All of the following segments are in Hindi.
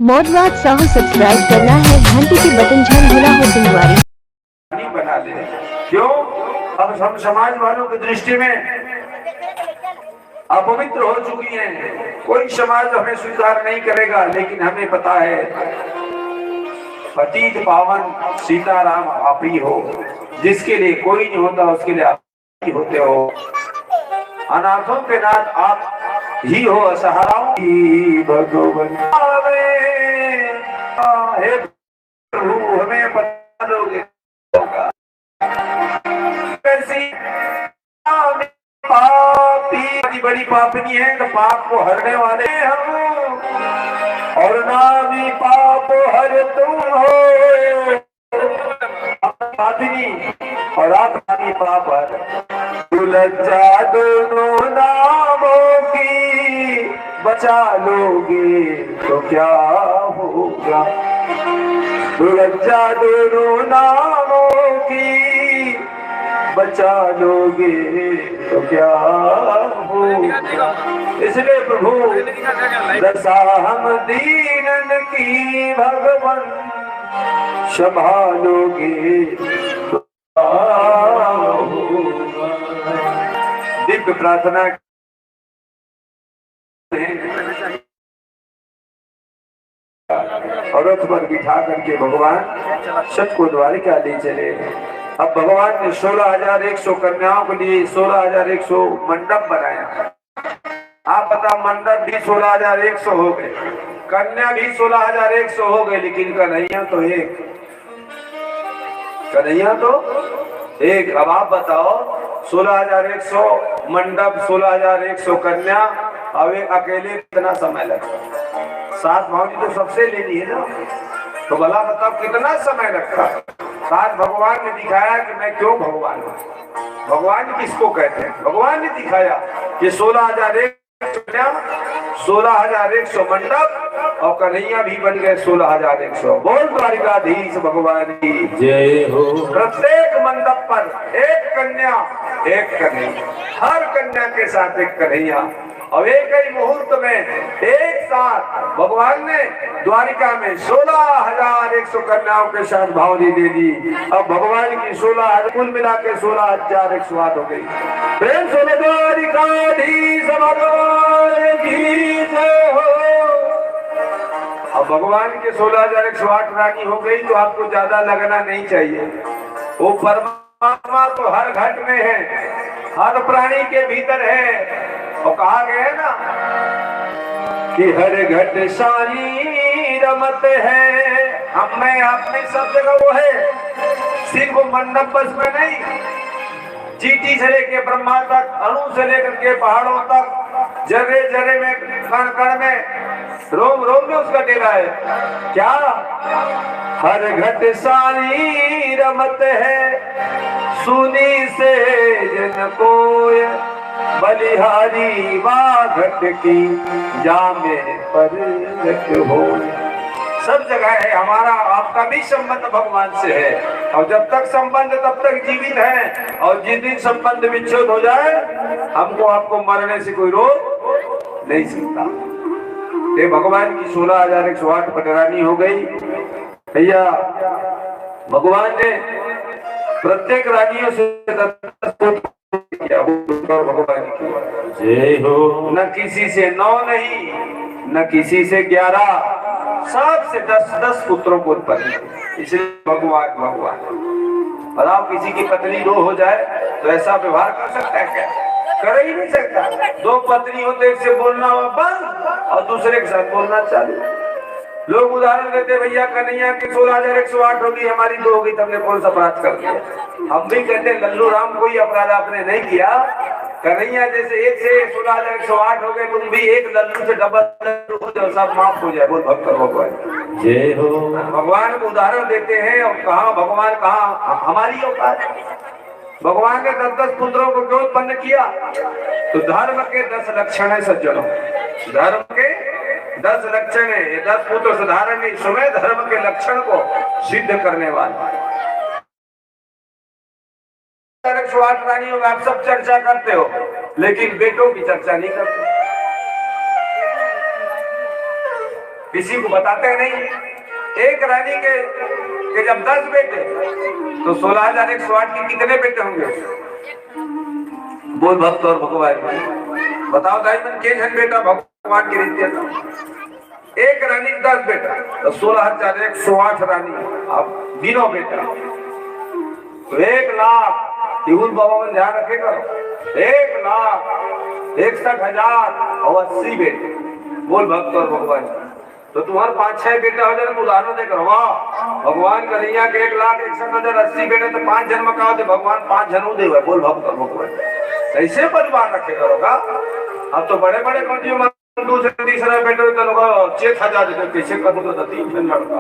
मोडवाद साहू सब्सक्राइब करना है, घंटी के बटन झन भुला हो तुम्हारी बना दे। क्यों? अब हम समाज वालों की दृष्टि में अपवित्र हो चुकी हैं। कोई समाज हमें स्वीकार नहीं करेगा, लेकिन हमें पता है पतित पावन सीताराम आप ही हो। जिसके लिए कोई नहीं होता उसके लिए आप ही होते हो। अनाथों के नाथ आप ही हो, असहाराओं की भगवान। हे प्रभु हमें बता दोगे कैसी पापी बड़ी पापनी है तो पाप को हरने वाले हम, और ना भी पाप हर तुम हो पापिनी और आप पाप हर। लज्जा दोनों नामों की बचा लोगे तो क्या होगा। लज्जा दोनों नामों की बचा लोगे तो क्या होगा। इसलिए प्रभु दशा हम दीनन की भगवन संभालोगे तो क्या होगा। दिव्य प्रार्थना और रथ पर बिठा करके भगवान सबको द्वारिका ले चले। अब भगवान ने 16,100 कन्याओं के लिए 16,100 मंडप बनाया। आप बता, मंडप भी 16,100 हो गए, कन्या भी 16,100 हो गए, लेकिन कन्हैया तो एक। कन्हैया तो एक। अब आप बताओ 16,100 मंडप, 16,100 कन्या, अब एक अकेले कितना समय लगता। 7 भावनी तो सबसे लेनी है ना, तो भला बताओ कितना समय लगता। साथ भगवान ने दिखाया कि मैं क्यों भगवान हूँ। भगवान किसको कहते हैं? भगवान ने दिखाया कि 16,100 मंडप और कन्हैया भी बन गए 16,100। बोल द्वारिकाधीश भगवान की जय हो। प्रत्येक मंडप पर एक कन्या एक कन्हैया, हर कन्या के साथ एक कन्हैया, और एक ही मुहूर्त में एक साथ भगवान ने द्वारिका में 16,100 कन्याओं के साथ भावनी दे दी। अब भगवान की 16,000 कुल मिला के 16,108 हो गई। प्रेम से द्वारिकाधीश भगवान की जय हो। अब भगवान के 16,108 रानी हो गई तो आपको ज्यादा लगना नहीं चाहिए। वो परमात्मा तो हर घट में है, हर प्राणी के भीतर है। और कहा गया ना कि हर घट सारी रमत है। हम में आप में सब जगह वो है, सिर्फ मंडप बस में नहीं। चींटी से लेके ब्रह्मा तक, अणु से लेकर के पहाड़ों तक, जगह जगह में, कण कण में, रोम रोम में उसका डेरा है। क्या? हर घट सारी रमत है, सुनी से जन कोय, बलिहारी बाघट की जामे पर हो। सब जगह है। हमारा आपका भी संबंध भगवान से है, और जब तक संबंध तब तक जीवित है, और जिस दिन संबंध विच्छेद हो जाए हमको आपको मरने से कोई रोक नहीं सकता। ये भगवान की 16,108 पटरानी हो गई। भैया भगवान ने प्रत्येक रानियों से भगवान की जय हो। न किसी से 9 नहीं, न किसी से 11, सबसे 10-10 पुत्रों को उत्पन्न। इसलिए भगवान भगवान। बताओ किसी की पत्नी 2 हो जाए तो ऐसा व्यवहार कर सकता है क्या? कर ही नहीं सकता। 2 पत्नी हो तो एक से बोलना बंद और दूसरे के साथ बोलना चालू। लोग उदाहरण देते, भैया कन्हैया की 16,108 होगी, हमारी 2 होगी, तुमने कौन सा अपराध कर दिया। हम भी कहते लल्लू राम कोई अपराध आपने नहीं किया। कन्हैया जैसे 1 से 16,108 हो गए, तुम भी एक लल्लू से डबल हो जाओ, सब माफ हो जाए। बोल भक्त भगवान जय हो। भगवान को उदाहरण देते हैं, और कहा भगवान कहा हमारी औकात। भगवान ने 10-10 पुत्रों को क्यों उत्पन्न किया? तो धर्म के 10 लक्षण है सज्जनों। धर्म के 10 लक्षण है। ये 10 पुत्र साधारण नहीं, स्वयं धर्म के लक्षण को सिद्ध करने वाले। 108 रानियों में आप सब चर्चा करते हो, लेकिन बेटों की चर्चा नहीं करते। किसी को बताते नहीं। एक रानी के जब 10 बेटे तो 16,108 के कितने बेटे होंगे? बोल भक्त और भगवान बताओ दाईमन के जन बेटा भगवान की रीति है। एक रानी 10 बेटा तो 16,108 रानी। अब गिनो बेटा तो 1,00,000 बाबा में ध्यान रखे करो 1,61,080 बेटे। बोल भक्त और भगवान तो तुम्हारे 5-6 बेटा हो जाए तो उदाहरण देकर वाह भगवान कन्हैया के 1,61,080 बेटे तो 5 जन्म का होते भगवान 5 जन्म दे। बोल भक्त और भगवान कैसे परिवार रखे करोगा? अब तो बड़े बड़े कंट्री में दूसरे तीसरे बेटे तो चेत हजार देते कैसे करूँ तो 3 जन लड़का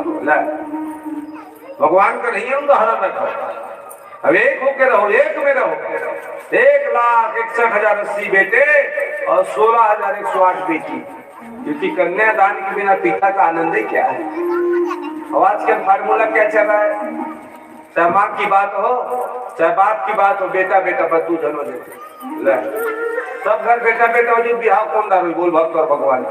भगवान का नहीं उदाहरण रखो। अब एक होके रहो एक में रहो 1,61,080 बेटे और 16,108 बेटी। क्योंकि कन्यादान के बिना पिता का आनंद ही क्या है। और आज के फार्मूला क्या चल रहा है? चाहे माँ की बात हो चाहे बाप की बात हो बेटा बेटा बदू जन्म देते सब घर बेटा बेटा हो जो बिहार कौन दारू। बोल भक्त और भगवान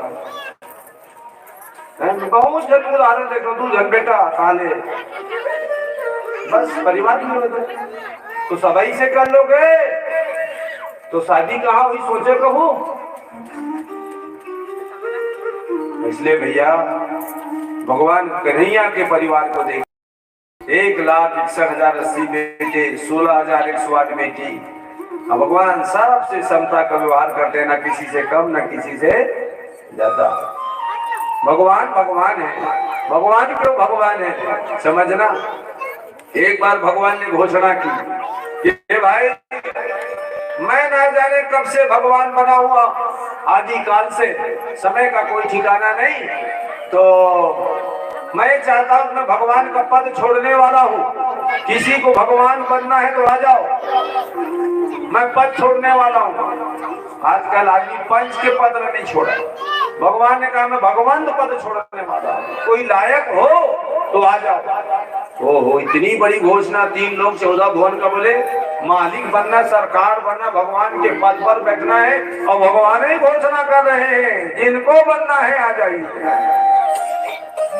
बहुत जन उदाहरण देखो 2 जन बेटा काले बस परिवार में तो सबाई से कर लोगे तो शादी कहाँ हुई सोचे कहूँ। इसलिए भैया भगवान कन्हैया के परिवार को देख 1,61,080 बेटे 16,108 बेटी। भगवान सबसे समता का व्यवहार करते हैं ना किसी से कम ना किसी से ज्यादा। भगवान भगवान है। भगवान क्यों भगवान है समझना। एक बार भगवान ने घोषणा की कि भाई मैं ना जाने कब से भगवान बना हुआ आदि काल से समय का कोई ठिकाना नहीं। तो मैं चाहता हूं मैं भगवान का पद छोड़ने वाला हूं। किसी को भगवान बनना है तो आ जाओ मैं पद छोड़ने वाला हूं। आजकल आदमी पंच के पद नहीं छोड़ा। भगवान ने कहा मैं भगवान पद छोड़ने वाला हूं। कोई लायक हो तो आ जाओ। ओहो इतनी बड़ी घोषणा 3 लोग 14 भुवन का बोले मालिक बनना सरकार बनना भगवान के पद पर बैठना है और भगवान ही घोषणा कर रहे हैं जिनको बनना है आ जाइए।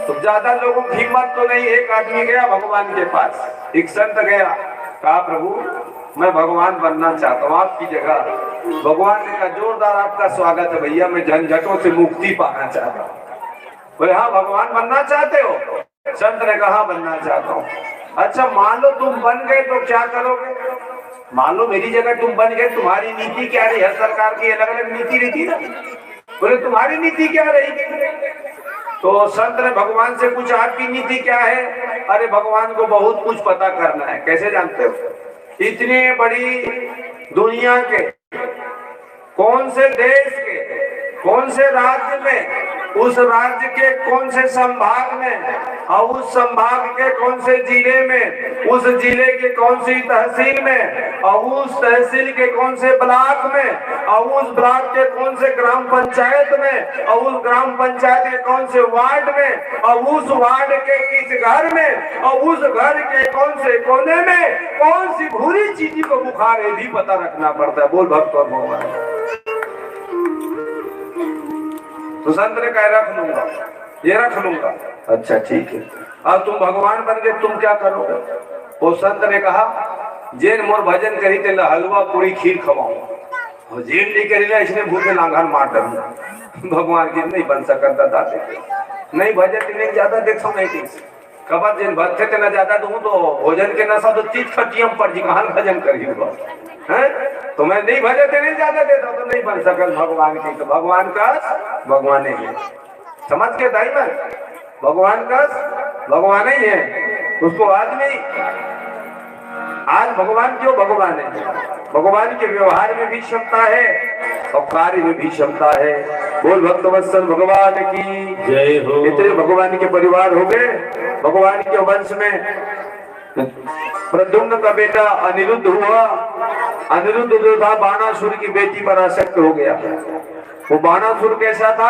तो ज्यादा लोगों की हिम्मत तो नहीं। एक आदमी गया भगवान के पास एक संत गया कहा प्रभु मैं भगवान बनना चाहता हूँ आपकी जगह। भगवान ने कहा जोरदार आपका स्वागत है भैया मैं झंझटों से मुक्ति पाना चाहता हूँ। बोले हाँ भगवान बनना चाहते हो? संत ने कहा बनना चाहता हूँ। अच्छा मान लो तुम बन गए तो क्या करोगे? मान लो मेरी जगह तुम बन गए तुम्हारी नीति क्या रही? हर सरकार की अलग अलग नीति रहती है। बोले तुम्हारी नीति क्या रहेगी? तो संत ने भगवान से पूछा आपकी नीति क्या है? अरे भगवान को बहुत कुछ पता करना है। कैसे जानते हो? इतनी बड़ी दुनिया के कौन से देश के कौन से राज्य में उस राज्य के कौन से संभाग में और उस संभाग के कौन से जिले में उस जिले के कौन सी तहसील में और उस तहसील के कौन से ब्लॉक में और उस ब्लॉक के कौन से ग्राम पंचायत में और उस ग्राम पंचायत के कौन से वार्ड में और उस वार्ड के किस घर में और उस घर के कौन से कोने में कौन सी बुरी चीज को बुखार है भी पता रखना पड़ता है। बोल भक्त और भगवान। तो संत ने कहा रख लूंगा ये रख लूंगा। अच्छा ठीक है अब तुम भगवान बन गए तुम क्या करोगे? वो संत ने कहा जेन मोर भजन करी ते हलवा पूरी खीर खवाऊंगा। जेन नहीं करी इसने भूखे लांघन मार डालू। भगवान की नहीं बन सकता था नहीं भजन नहीं ज्यादा देखो नहीं ठीक कबर जिन भजते थे ना ज्यादा दूं तो भोजन के नशा तो तीत खटियम पर जी कहां भजन करी है तो मैं नहीं भजे थे नहीं ज्यादा देता तो नहीं बन सकल भगवान की। तो भगवान का भगवान ही है समझ के दाई में भगवान का भगवान ही है। उसको आदमी आज भगवान क्यों भगवान है? भगवान के व्यवहार में भी क्षमता है और कार्य में भी क्षमता है। बोल भक्तवत्सल भगवान की जय हो। इतने भगवान के परिवार हो गए। भगवान के वंश में प्रद्युम्न का बेटा अनिरुद्ध हुआ। अनिरुद्ध जो था बाणासुर की बेटी पर आसक्त हो गया। वो बाणासुर कैसा था?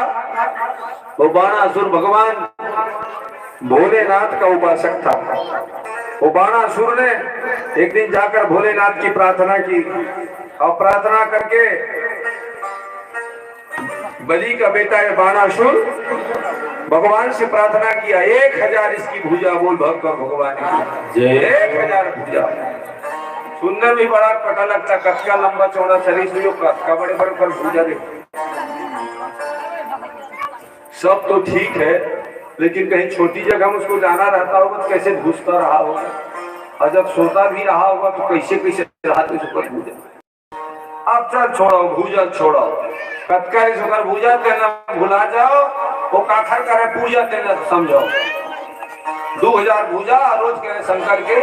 वो बाणासुर भगवान भोलेनाथ का उपासक था। वो बाणासुर ने एक दिन जाकर भोलेनाथ की प्रार्थना की और प्रार्थना करके बलि का बेटा है बाणासुर, भगवान से प्रार्थना किया 1000 इसकी भुजा बोल भक्त भगवान की जय। 1000 भुजा, सुंदर भी बड़ा पता लगता, कच्चा लंबा चौड़ा शरीर से जो का बड़े बड़े पर भुजा देखो। सब तो ठीक है, लेकिन कहीं छोटी जगह में उसको जाना रहता होगा तो कैसे घुसता रहा होगा, और जब सोता भी रहा होगा तो कैसे कैसे रहा तो ऊपर भूजा। अब चल छोड़ो भूजा, छोड़ो कतका सुकर भूजा तेना भुला जाओ, वो काखर करे पूजा तेना समझो। 2000 भूजा रोज करे शंकर के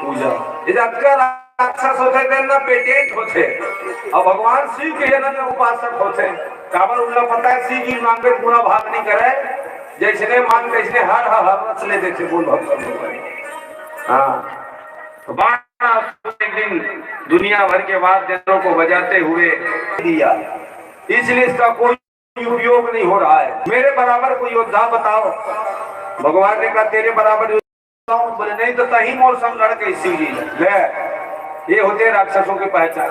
पूजा। राक्षस होते थे ना पेटेंट होते, और भगवान शिव के जन्म में उपासक होते। काबर उल्ला पता है शिव जी मांगे पूरा भाग नहीं करे, जैसने मांग तैसने हर हर ले देते बोल भक्त। हाँ एक दिन दुनिया भर के वाद्ययंत्रों को बजाते हुए दिया, इसलिए इसका कोई उपयोग नहीं हो रहा है। मेरे बराबर कोई योद्धा बताओ, भगवान ने कहा तेरे बराबर योद्धा, बोले नहीं तो तही मोर संग लड़के शिव जी ले, ये होते राक्षसों की पहचान,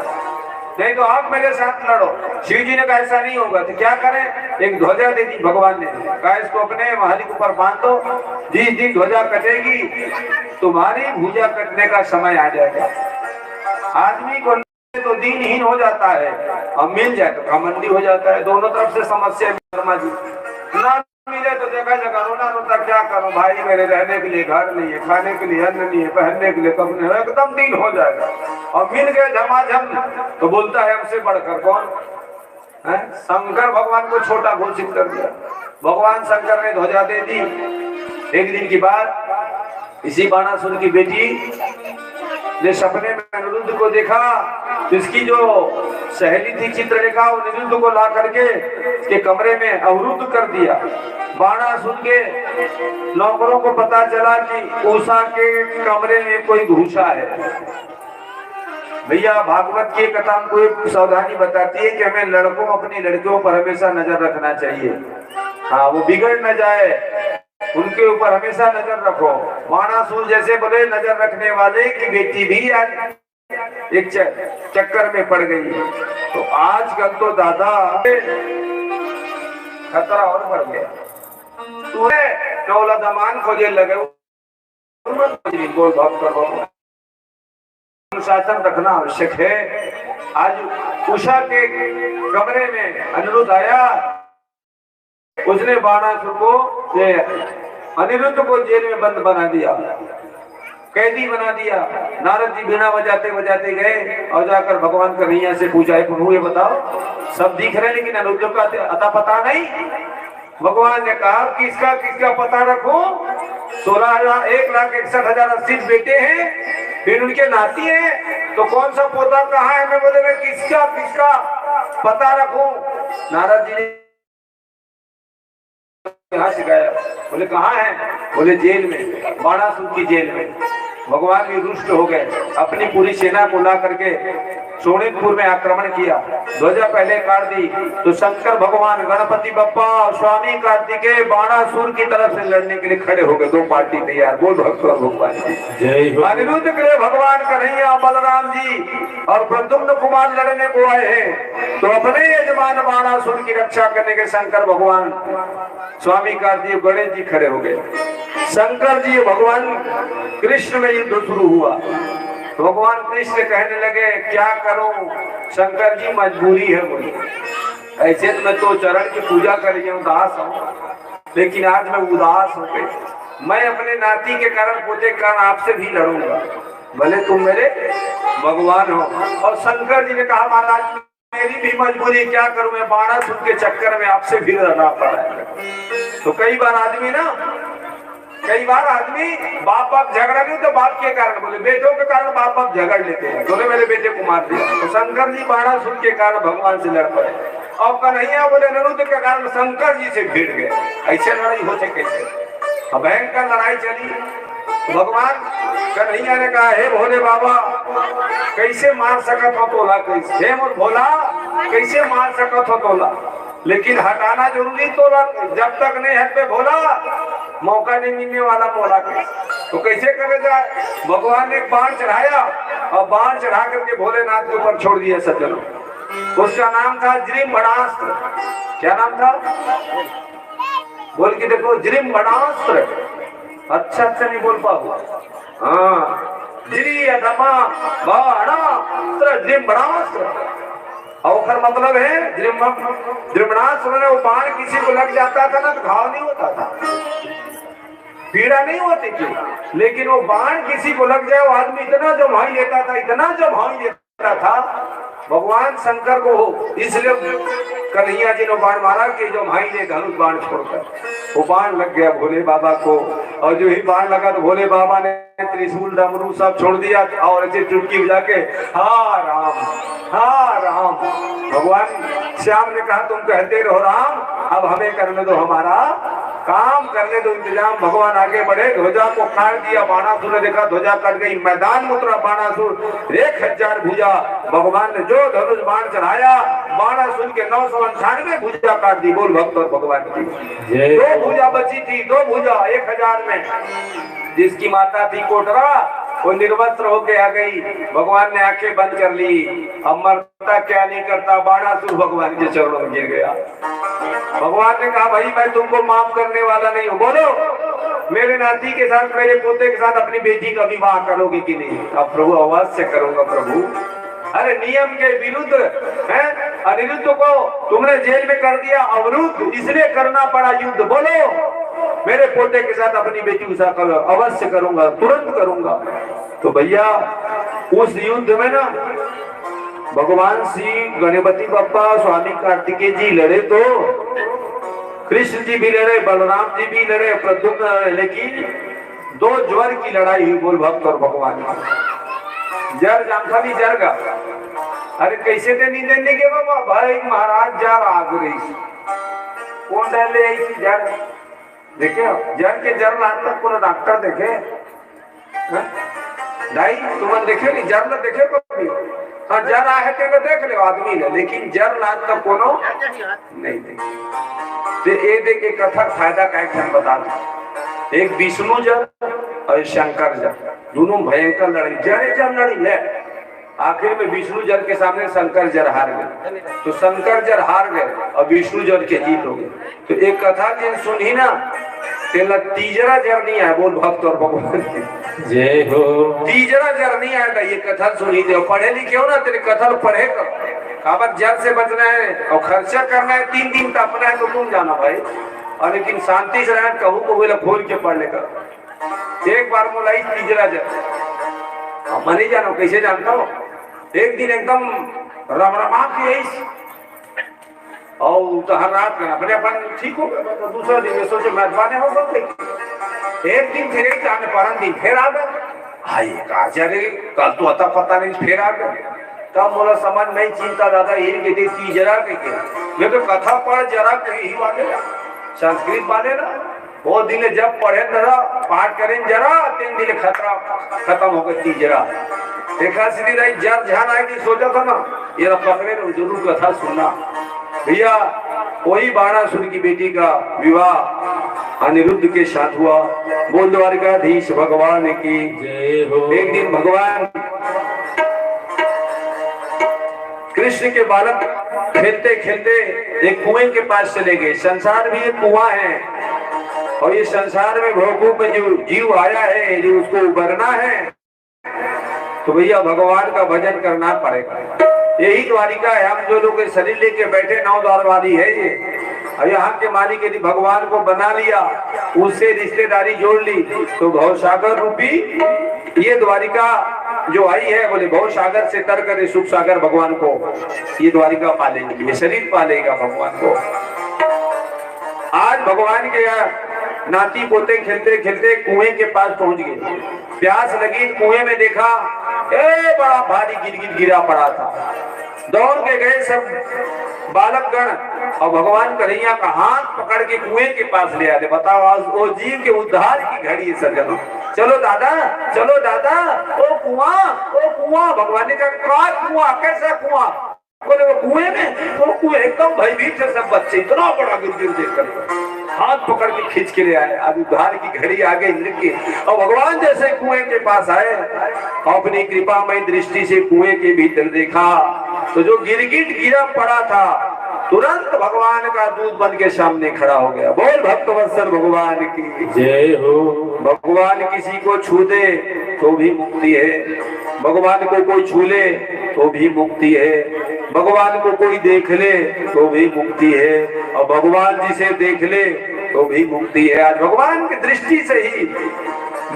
नहीं तो आप मेरे साथ लड़ो। शिव जी ने कहा ऐसा नहीं होगा, तो क्या करें, एक ध्वजा दे दी भगवान ने, कहा इसको अपने महल के ऊपर बांध दो, जिस दिन ध्वजा कटेगी तुम्हारी भुजा कटने का समय आ जाएगा। आदमी को तो दीनहीन हो जाता है, और मिल जाए तो घमंडी हो जाता है। दोनों तरफ से समस्या शर्मा जी, ना मिले तो जगह जगह रोना रोता, क्या करूं भाई मेरे रहने के लिए घर नहीं है, खाने के लिए अन्न नहीं है, पहनने के लिए कपड़े नहीं है, एकदम दिन हो जाएगा। और मिल गए झमाझम तो बोलता है हमसे बढ़कर कौन है। शंकर भगवान को छोटा घोषित कर दिया। भगवान शंकर ने ध्वजा दे दी। एक दिन की बात, इसी बाणासुर की बेटी ने सपने में अनिरुद्ध को देखा, जिसकी जो सहेली थी चित्रलेखा, अनिरुद्ध को ला करके के कमरे में अवरुद्ध कर दिया। बाणासुर के नौकरों को पता चला कि उषा के कमरे में कोई घुसा है। भैया भागवत की कथा को एक सावधानी बताती है कि हमें लड़कों अपनी लड़कियों पर हमेशा नजर रखना चाहिए। हाँ, वो बिगड़ न जाए, उनके ऊपर हमेशा नजर रखो। बाणासुर जैसे बड़े नजर रखने वाले की बेटी भी आज एक चक्कर में पड़ गई। तो आजकल तो दादा खतरा और बढ़ गया। तुम्हें दमान खोजे लगे, अनुशासन रखना आवश्यक है। आज उषा के कमरे में अनिरुद्ध आया, उसने बाणासुर को अनिरुद्ध को जेल में बंद बना दिया, कैदी बना दिया। नारद जी बीना बजाते बजाते गए और जाकर भगवान कन्हैया से पूछा, ये बताओ सब दिख रहे लेकिन अनिरुद्ध का अता पता नहीं। भगवान ने कहा किसका किसका पता रखो, 1,61,80 बेटे हैं, फिर उनके नाती हैं, तो कौन सा पोता कहाँ है। मैं बोले मैं किसका किसका पता रखूं। नारद जी ने यहाँ सिखाया। बोले कहाँ है, बोले जेल में, बाणासुर की जेल में। भगवान भी रुष्ट हो गए, अपनी पूरी सेना को ला करके शोणितपुर में आक्रमण किया। ध्वजा पहले काट दी तो शंकर भगवान, गणपति बप्पा और स्वामी कार्तिकेय बाणासुर की तरफ से लड़ने के लिए खड़े हो गए। 2 पार्टी तैयार। बोल भक्त भगवान जय हो। अनिरुद्ध के लिए भगवान कन्हैया, बलराम जी और प्रद्युम्न कुमार लड़ने को आए हैं, तो अपने यजमान बाणासुर की रक्षा करने के शंकर भगवान, स्वामी कार्तिक, गणेश जी खड़े हो गए। शंकर जी भगवान कृष्ण में युद्ध शुरू हुआ। भगवान कृष्ण कहने लगे क्या करूं शंकर जी, मजबूरी है मुझे। ऐसे तो मैं तो चरण की पूजा करिए उदास हूं, लेकिन आज मैं उदास हो गई। मैं अपने नाती के कारण, पोते के कारण आपसे भी लड़ूंगा, भले तुम मेरे भगवान हो। और शंकर जी ने कहा महाराज मेरी भी मजबूरी, क्या करूं मैं, बाणासुर के चक्कर में आपसे भी लड़ना पड़ा है। तो कई बार आदमी बाप बाप झगड़ा नहीं तो बाप के कारण, बोले बेटों के कारण बाप बाप झगड़ लेते हैं, बोले मेरे बेटे को मार दिया। तो शंकर जी बाणासुर के कारण भगवान से लड़ पड़े, और कन्हैया बोले अनिरुद्ध के कारण शंकर जी से भिड़ गए। ऐसे लड़ाई हो सके कैसे। अब भयंकर लड़ाई चली। तो भगवान कन्हैया ने कहा हे भोले बाबा कैसे मार सकत हो तोला, कैसे हे मोर भोला कैसे मार सकत हो तोला, लेकिन हटाना जरूरी तोला, जब तक नहीं हट पे भोला मौका नहीं मिलने वाला मोला के। तो कैसे करे जाए। भगवान ने एक बाण चढ़ाया और बाण चढ़ा करके भोलेनाथ के ऊपर छोड़ दिया। सज्जनों उसका नाम था जृंभणास्त्र। क्या नाम था? बोल के देखो, जृंभणास्त्र। अच्छा नहीं बोल पाओ। हाँ, जृंभणास्त्र अवखर मतलब है जृंभणास्त्र में वो बाण किसी को लग जाता था ना तो घाव नहीं होता था, पीड़ा नहीं होती थी, लेकिन वो बाण किसी को लग जाए वो आदमी इतना जो भाई लेता था, इतना जो भाई लेता था भगवान शंकर को हो। इसलिए कन्हैया जी ने बाण मारा कि जो भाई ने धनुष बाण छोड़कर वो बाण लग गया भोले बाबा को, और जो ही बाण लगा तो भोले बाबा ने त्रिशूल डमरू सब छोड़ दिया और ऐसे चुटकी बजा के हा राम हा राम। भगवान श्याम ने कहा तुम कहते रहो राम, अब हमें करने दो हमारा काम, करने दो इंतजाम। भगवान आगे बढ़े, ध्वजा को काट दिया, बाणासुर ने देखा ध्वजा कट गई, मैदान में उतरा बाणासुर, 1000 भुजा। भगवान ने जो धनुष बाण चढ़ाया, बाणासुर के 998 भुजा काट दी। बोल भक्त और भगवान की 2 भुजा बची थी, 2 भुजा 1000 में। जिसकी माता थी कोटरा वो निर्वस्त्र होके आ गई, भगवान ने आंखें बंद कर ली। अब मरता क्या नहीं करता, बाणासुर भगवान के चरणों में गिर गया। भगवान ने कहा भाई मैं तुमको माफ करने वाला नहीं हूँ, बोलो मेरे नाती के साथ मेरे पोते के साथ अपनी बेटी का विवाह करोगे कि नहीं? अब प्रभु आवाज से करूंगा प्रभु। अरे नियम के विरुद्ध है, अनिरुद्ध को तुमने जेल में कर दिया अवरुद्ध, इसलिए करना पड़ा युद्ध। बोलो मेरे पोते के साथ अपनी बेटी के साथ करो, अवश्य करूंगा, तुरंत करूंगा। तो भैया उस युद्ध में ना भगवान श्री गणपति बप्पा स्वामी कार्तिकेय जी लड़े, तो कृष्ण जी भी लड़े, बलराम जी भी लड़े, प्रद्युम्न लड़े, लेकिन 2 ज्वर की लड़ाई हुई। बोल भक्त और भगवान। जर जानता नहीं जर का, अरे कैसे थे नहीं देने के बाबा भाई महाराज जर आग रही, कौन डाले ऐसी जर देखे? जर के जर लाद तक पूरा डॉक्टर देखे ढाई तुम देखे नहीं, जर न देखे कभी? हाँ जर आए थे तो देख ले आदमी ने, लेकिन जर लाद तक कोनो नहीं देखे। ये देख एक कथा फायदा का एक बता दो। एक विष्णु जर और शंकर जर, दोनों भयंकर लड़ी, जरे जर लड़ी ले, आखिर में विष्णु जर के सामने शंकर जर हार गए। तो शंकर जर हार गए और विष्णु जर के जीत हो गए। तो एक कथा जिन सुनी ना, तेला तीजरा जर नहीं आया। बोल भक्त और भगवान जय हो। तीजरा जर नहीं आएगा, ये कथा सुनी दे, पढ़े लिखे हो ना, तेरे कथा पढ़े करो। जर से बचना है और खर्चा करना है, 3 दिन का अपना है तो तुम जाना भाई, और लेकिन शांति से रहना, कहूँ को बोला खोल के पढ़ लेकर। एक बार मोलाई तीजरा जर मनी जानो, कैसे जानता हो? एक दिन एकदम रमरमा की और तो हर रात में अपने अपन ठीक हो गया, तो दूसरा दिन सोचे मेहरबानी हो गए। एक दिन फिर एक जाने परम दिन फिर आ गए, हाई काचारे कल तो अता पता नहीं, फिर आ गए। तब बोला समझ नहीं चिंता दादा, यही कहते जरा कह, मैं तो कथा पढ़ जरा कहीं वाले संस्कृत वाले ना, वो दिन जब पढ़े जरा पाठ करें जरा, 3 दिन खतरा खत्म हो गई जरा। देखा सीधी रही जब ध्यान आएगी, सोचा था ना ये पकड़े जरूर कथा सुनना। भैया वही बाणासुर की बेटी का विवाह अनिरुद्ध के साथ हुआ। बोल द्वारिकाधीश भगवान की जय हो। एक दिन भगवान कृष्ण के बालक खेलते खेलते एक कुएं के पास चले गए। संसार भी एक कुआं है, और ये संसार में भोगों में जो जीव आया है, जो उसको उबरना है, तो भैया भगवान का भजन करना पड़ेगा। यही द्वारिका है। हम जो लोग शरीर लेके बैठे 9 द्वार वाली है ये, और यहाँ के मालिक यदि भगवान को बना लिया, उससे रिश्तेदारी जोड़ ली, तो भवसागर रूपी ये द्वारिका जो आई है, बोले भवसागर से तर करे सुख सागर भगवान को ये द्वारिका पालेगी, ये शरीर पालेगा भगवान को। आज भगवान के नाती पोते खेलते खेलते कुएं के पास पहुंच गए। प्यास लगी, कुएं में देखा बड़ा भारी गिरा पड़ा था। दौड़ के गए सब बालकगण, और भगवान कन्हैया का हाथ पकड़ के कुएं के पास ले आते। बताओ आज वो जीव के उद्धार की घड़ी है सज्जनों। चलो दादा, चलो दादा, ओ कुआं। भगवान ने कहा कुआं, कैसा कुआं? बोले वो कुएं में, तो कुएं एकदम भयभीत से सब बच्चे, इतना बड़ा गिर देखकर हाथ पकड़ के खींच के ले आए। अब उद्धार की घड़ी आ गई इंद्र की, और भगवान जैसे कुएं के पास आए, अपनी कृपामय दृष्टि से कुएं के भीतर देखा तो जो गिरगिट गिरा पड़ा था तुरंत भगवान का दूध बन के सामने खड़ा हो गया। बोल भक्तवत्सल भगवान की जय हो। भगवान किसी को छू दे तो भी मुक्ति है, भगवान को कोई छू ले तो भी मुक्ति है, भगवान को कोई देख ले तो भी मुक्ति है, और भगवान जिसे देख ले तो भी मुक्ति है। आज भगवान की दृष्टि से ही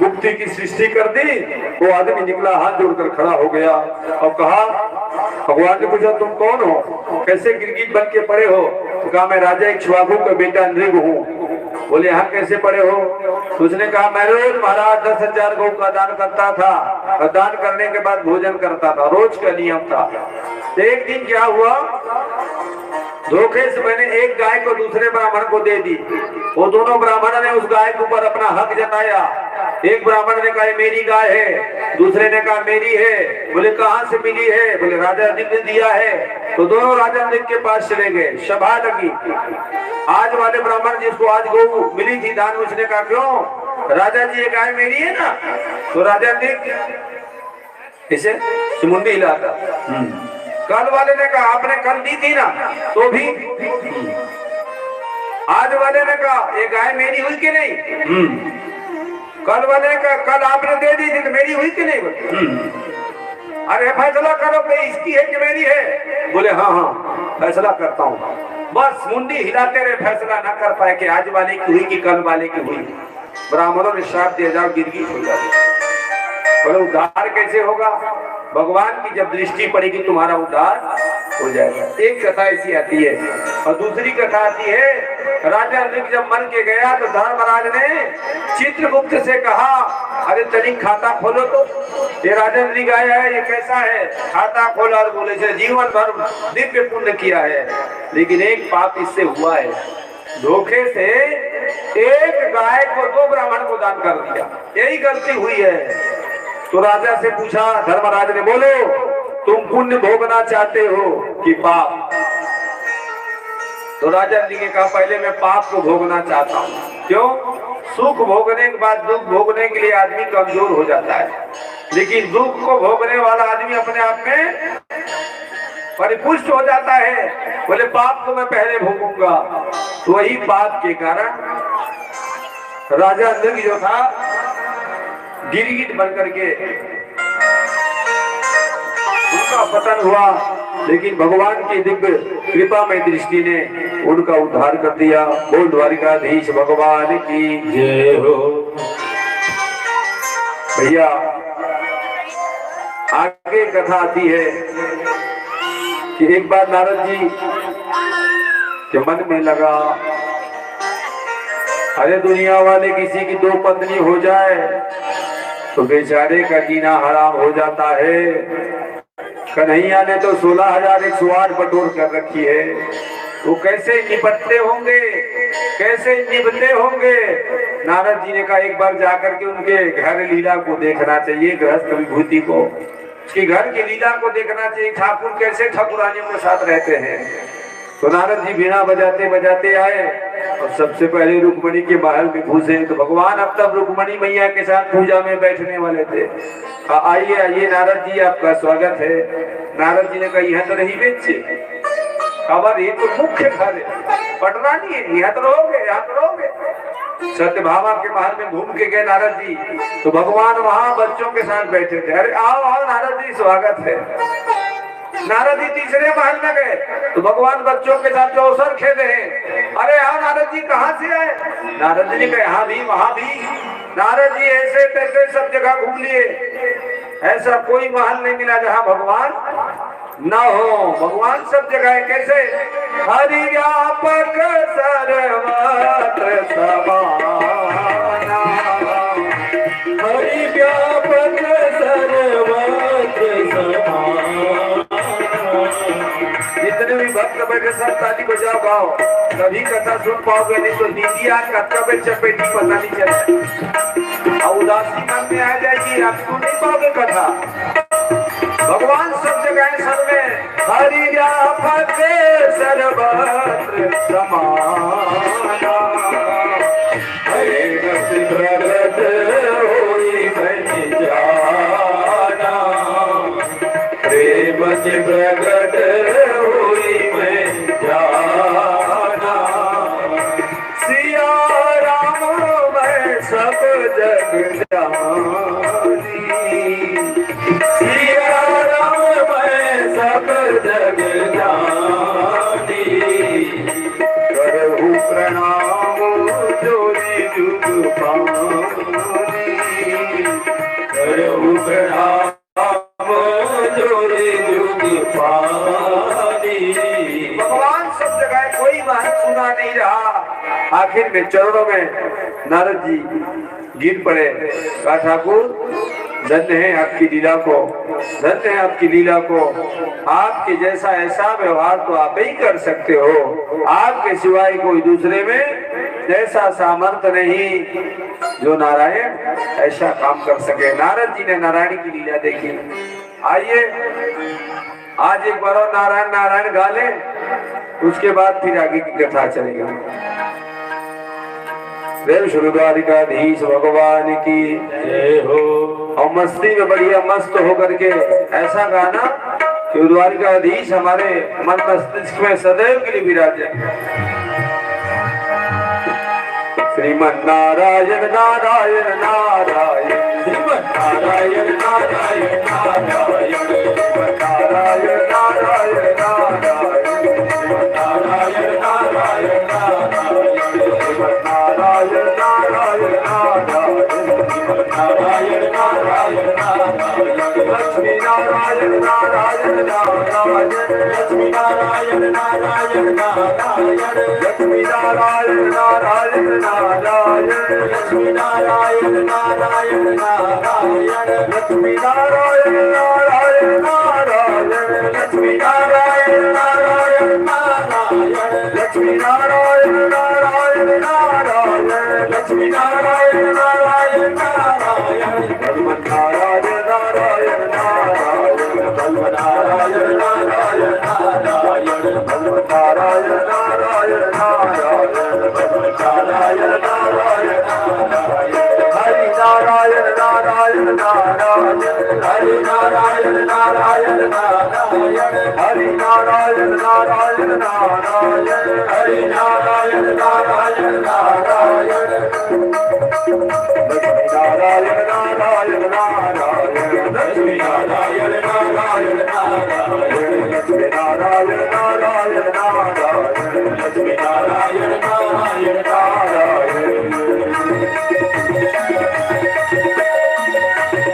मुक्ति की सृष्टि कर दी। वो आदमी निकला, हाथ जोड़कर खड़ा हो गया और कहा, भगवान ने पूछा तुम कौन हो, कैसे गिरगिट बन के पड़े हो? तो कहा मैं राजा इक्ष्वाकु का बेटा नृग हूँ। बोले यहाँ कैसे पड़े हो? तो उसने कहा मैं रोज महाराज 10,000 गौ का दान करता था और दान करने के बाद भोजन करता था, रोज का नियम था। तो एक दिन क्या हुआ, धोखे से मैंने एक गाय को दूसरे ब्राह्मण को दे दी। वो दोनों ब्राह्मणों ने उस गाय के ऊपर अपना हक जताया। एक ब्राह्मण ने कहा मेरी गाय है, दूसरे ने कहा मेरी है। बोले कहाँ से मिली है? बोले राजा जी ने दिया है। तो दोनों राजा जी के पास चले गए, सभा लगी। आज वाले ब्राह्मण जिसको आज गौ मिली थी दान, उसने कहा क्यों राजा जी ये गाय मेरी है ना? तो राजा जी इसे मुंडी हिलाता। कल वाले ने कहा आपने कल दी थी ना, तो भी आज वाले ने कहा ये गाय मेरी हुई कि नहीं? कल वाले ने कहा कल आपने दे दी थी तो मेरी हुई कि नहीं? अरे फैसला करो कि इसकी है कि मेरी है? बोले हाँ हाँ फैसला करता हूँ। बस मुंडी हिलाते रहे, फैसला ना कर पाए कि आज वाले की हुई कि कल वाले की हुई। ब्राह्मणों ने श्राप दिया जाओ गिरगिट हो जाए। बोले उद्धार कैसे होगा? भगवान की जब दृष्टि पड़ेगी तुम्हारा उद्धार हो जाएगा। एक कथा ऐसी आती है। और दूसरी कथा आती है, राजा नृग जब मर के गया तो धर्मराज ने चित्रगुप्त से कहा अरे तनिक खाता खोलो तो, ये राजा नृग आया है, ये कैसा है? खाता खोला और बोले से जीवन भर दिव्य पुण्य किया है, लेकिन एक पाप इससे हुआ है, धोखे से एक गाय को 2 ब्राह्मण को दान कर दिया, यही गलती हुई है। तो राजा से पूछा, धर्मराज ने बोलो तुम पुण्य भोगना चाहते हो कि पाप? तो राजा जी ने कहा पहले मैं पाप को भोगना चाहता हूँ। क्यों? सुख भोगने के बाद दुख भोगने के लिए आदमी कमजोर हो जाता है, लेकिन दुख को भोगने वाला आदमी अपने आप में परिपुष्ट हो जाता है। बोले पाप को मैं पहले भोगूंगा। तो वही पाप के कारण राजा नृग जो था गिरगिट बन करके उनका पतन हुआ, लेकिन भगवान की दिव्य कृपा में दृष्टि ने उनका उद्धार कर दिया। बोल द्वारिकाधीश भगवान की जय हो। भैया आगे कथा आती है कि एक बार नारद जी के मन में लगा अरे दुनिया वाले किसी की 2 पत्नी हो जाए तो बेचारे का जीना हराम हो जाता है। कन्हैया ने तो 16,108 बटोर कर रखी है, वो कैसे निपटते होंगे, कैसे निभते होंगे? नारद जी ने कहा एक बार जाकर के उनके घर लीला को देखना चाहिए, गृहस्थ विभूति को, उसके घर की लीला को देखना चाहिए, ठाकुर कैसे ठाकुरानियों के साथ रहते हैं। तो नारद जी बीणा बजाते बजाते आए और सबसे पहले रुक्मणी के महल में घुसे। तो भगवान अब तब रुक्मणी मैया के साथ पूजा में बैठने वाले थे। आइए आइए नारद जी आपका स्वागत है। नारद जी ने कहा यहाँ तो रही बेचे, खबर ये तो मुख्य घर है, पटना नहीं है, यहाँ तो रहोगे, यहाँ तो रहोगे। सत्यभामा के महल में घूम के गए नारद जी, तो भगवान वहां बच्चों के साथ बैठे थे। अरे आओ आओ नारद जी स्वागत है। नारद जी तीसरे महल में गए तो भगवान बच्चों के साथ चौसर खेले हैं। अरे आओ नारद जी कहाँ से आए? नारद जी ने कहा यहाँ भी वहां भी। नारद जी ऐसे तैसे सब जगह घूम लिए, ऐसा कोई महल नहीं मिला जहाँ भगवान न हो। भगवान सब जगह है। कैसे? हरि व्यापक सर्वत्र समाना, हरि व्यापक सर्वत्र समाना। जितने भी भक्त बैठे सब ताली बजाओ गाओ, तभी कथा सुन पाओगे, नहीं तो नींदी आज कथा चपेटी पता नहीं चलेगा और उदासी मन में आ जाएगी, आप सुन नहीं पाओगे कथा। भगवान सब जगह सब में हरि व्यापक सर्वत्र समाना, हरे रस प्रगट होई बन जाना, प्रेम से प्रगट जोरे जुग पानी। भगवान सब जगह कोई महत्व सुना नहीं रहा। आखिर में चरणों में नारद जी गिर पड़े। कहा ठाकुर धन्य है आपकी लीला को, धन्य है आपकी लीला को। आपके जैसा ऐसा व्यवहार तो आप ही कर सकते हो। आपके सिवाय कोई दूसरे में जैसा सामर्थ्य नहीं जो नारायण ऐसा काम कर सके। नारद जी ने नारायण की लीला देखी। आइए आज एक बार और नारायण नारायण गा ले, उसके बाद फिर आगे की कथा चलेगा। देव श्री द्वारिकाधीश भगवान की जय हो। और मस्ती में बढ़िया मस्त होकर के ऐसा गाना कि द्वारिकाधीश हमारे मन मस्तिष्क में सदैव के लिए विराजे। श्रीमन नारायण नारायण नारायण, श्रीमन नारायण नारायण नारायण, श्रीमन नारायण नारायण नारायण, श्रीमन नारायण नारायण नारायण, श्रीमन नारायण नारायण नारायण, श्रीमन नारायण नारायण नारायण, लक्ष्मी नारायण नारायण नारायण, लक्ष्मी नारायण नारायण नारायण, लक्ष्मी नारायण नारायण नारायण, लक्ष्मी नारायण नारायण नारायण, लक्ष्मी नारायण नारायण नारायण, लक्ष्मी नारायण नारायण नारायण, लक्ष्मी नारायण नारायण नारायण, लक्ष्मी नारायण नारायण नारायण, हनुमत नारायण नारायण नारायण, बल्व नारायण नारायण नारायण, हनुमत नारायण नारायण नारायण, बल्व नारायण नारायण नारायण, हरि नारायण नारायण नारायण, हरि नारायण नारायण नारायण, हरि नारायण नारायण नारायण, हरि नारायण नारायण नारायण, लक्ष्मी नारायण नारायण नारायण, लक्ष्मी नारायण नारायण नारायण, लक्ष्मी नारायण नारायण नारायण, लक्ष्मी नारायण नारायण नारायण,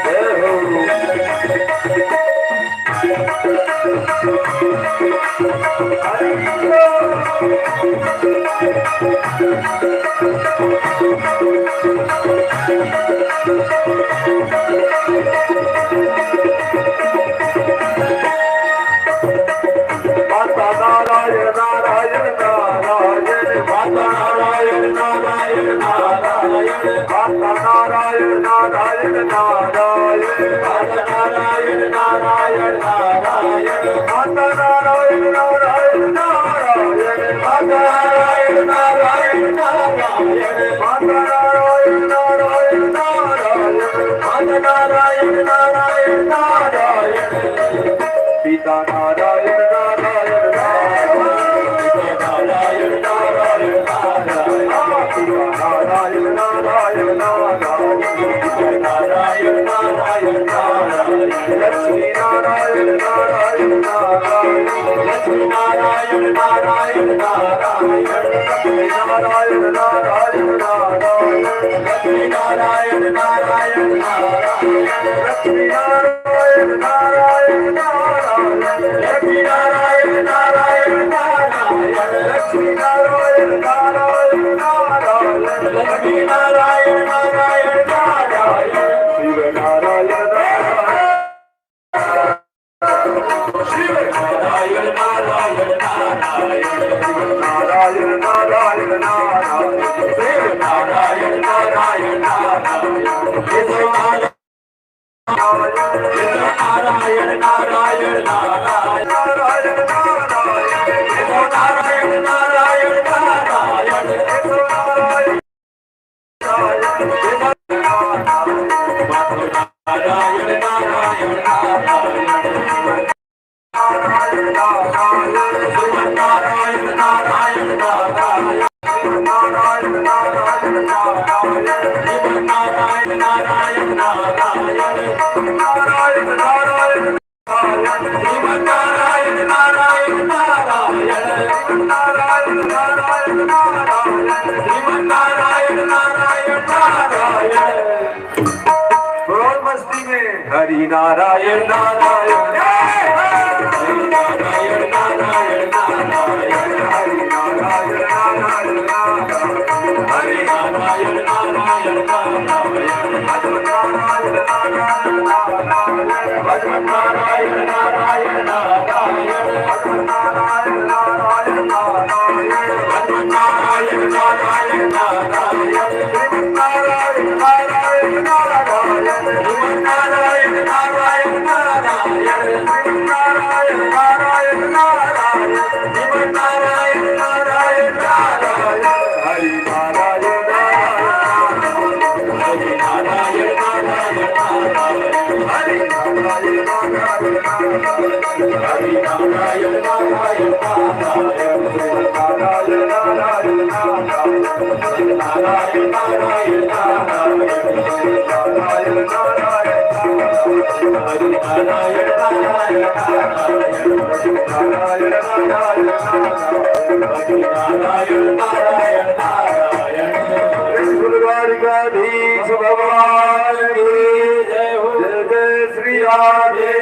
जय हो। माता नारायण नारायण नारायण, माता नारायण नारायण नारायण, माता नारायण नारायण नारायण, माता नारायण नारायण नारायण, माता नारायण नारायण नारायण, माता नारायण नारायण नारायण, माता नारायण नारायण नारायण, माता नारायण नारायण नारायण, पिता नारायण नारायण नारायण नारायण नारायण, नारायण नारायण नारायण, नारायण नारायण नारायण, लक्ष्मी नारायण नारायण नारायण, लक्ष्मी नारायण नारायण नारायण, लक्ष्मी नारायण नारायण नारायण, लक्ष्मी नारायण नारायण नारायण, लक्ष्मी नारायण नारायण नारायण, लक्ष्मी नारायण नारायण नारायण, लक्ष्मी नारायण नारायण नारायण, लक्ष्मी नारायण नारायण नारायण, शिव नारायण शिव नारायण नारायण नारायण, नारायण नारायण नारायण, शिव नारायण नारायण नारायण, शिव नारायण नारायण नारायण नारायण, नारायण नारायण, शिव नारायण नारायण नारायण, नारायण नारायण नारायण, नारायण नारायण, शिव नारायण नारायण नारायण, नारायण नारायण नारायण, शिव नारायण नारायण नारायण, नारायण नारायण नारायण, नारायण नारायण नारायण नारायण नारायण हरि नारायण नारायण हरि नारायण नारायण नारायण भजन नारायण नारायण भजन नारायण नारायण नारायण भजन नारायण नारायण भजन नारायण नारायण नारायण नारायण नारायण नारायण भजन नारायण नारायण नारायण नारायण नारायण नारायण भजन नारायण नारायण नारायण हरि नारायण हरि नारायण नारायण नारायण हरि नारायण नारायण हरि नारायण नारायण नारायण नारायण नारायण नारायण नारायण नारायण नारायण नारायण हरि नारायण नारायण नारायण नारायण नारायण हरि नारायण नारायण नारायण गुरुद्वारिकाधीश भगवान की जय हो। जय जय श्री राधे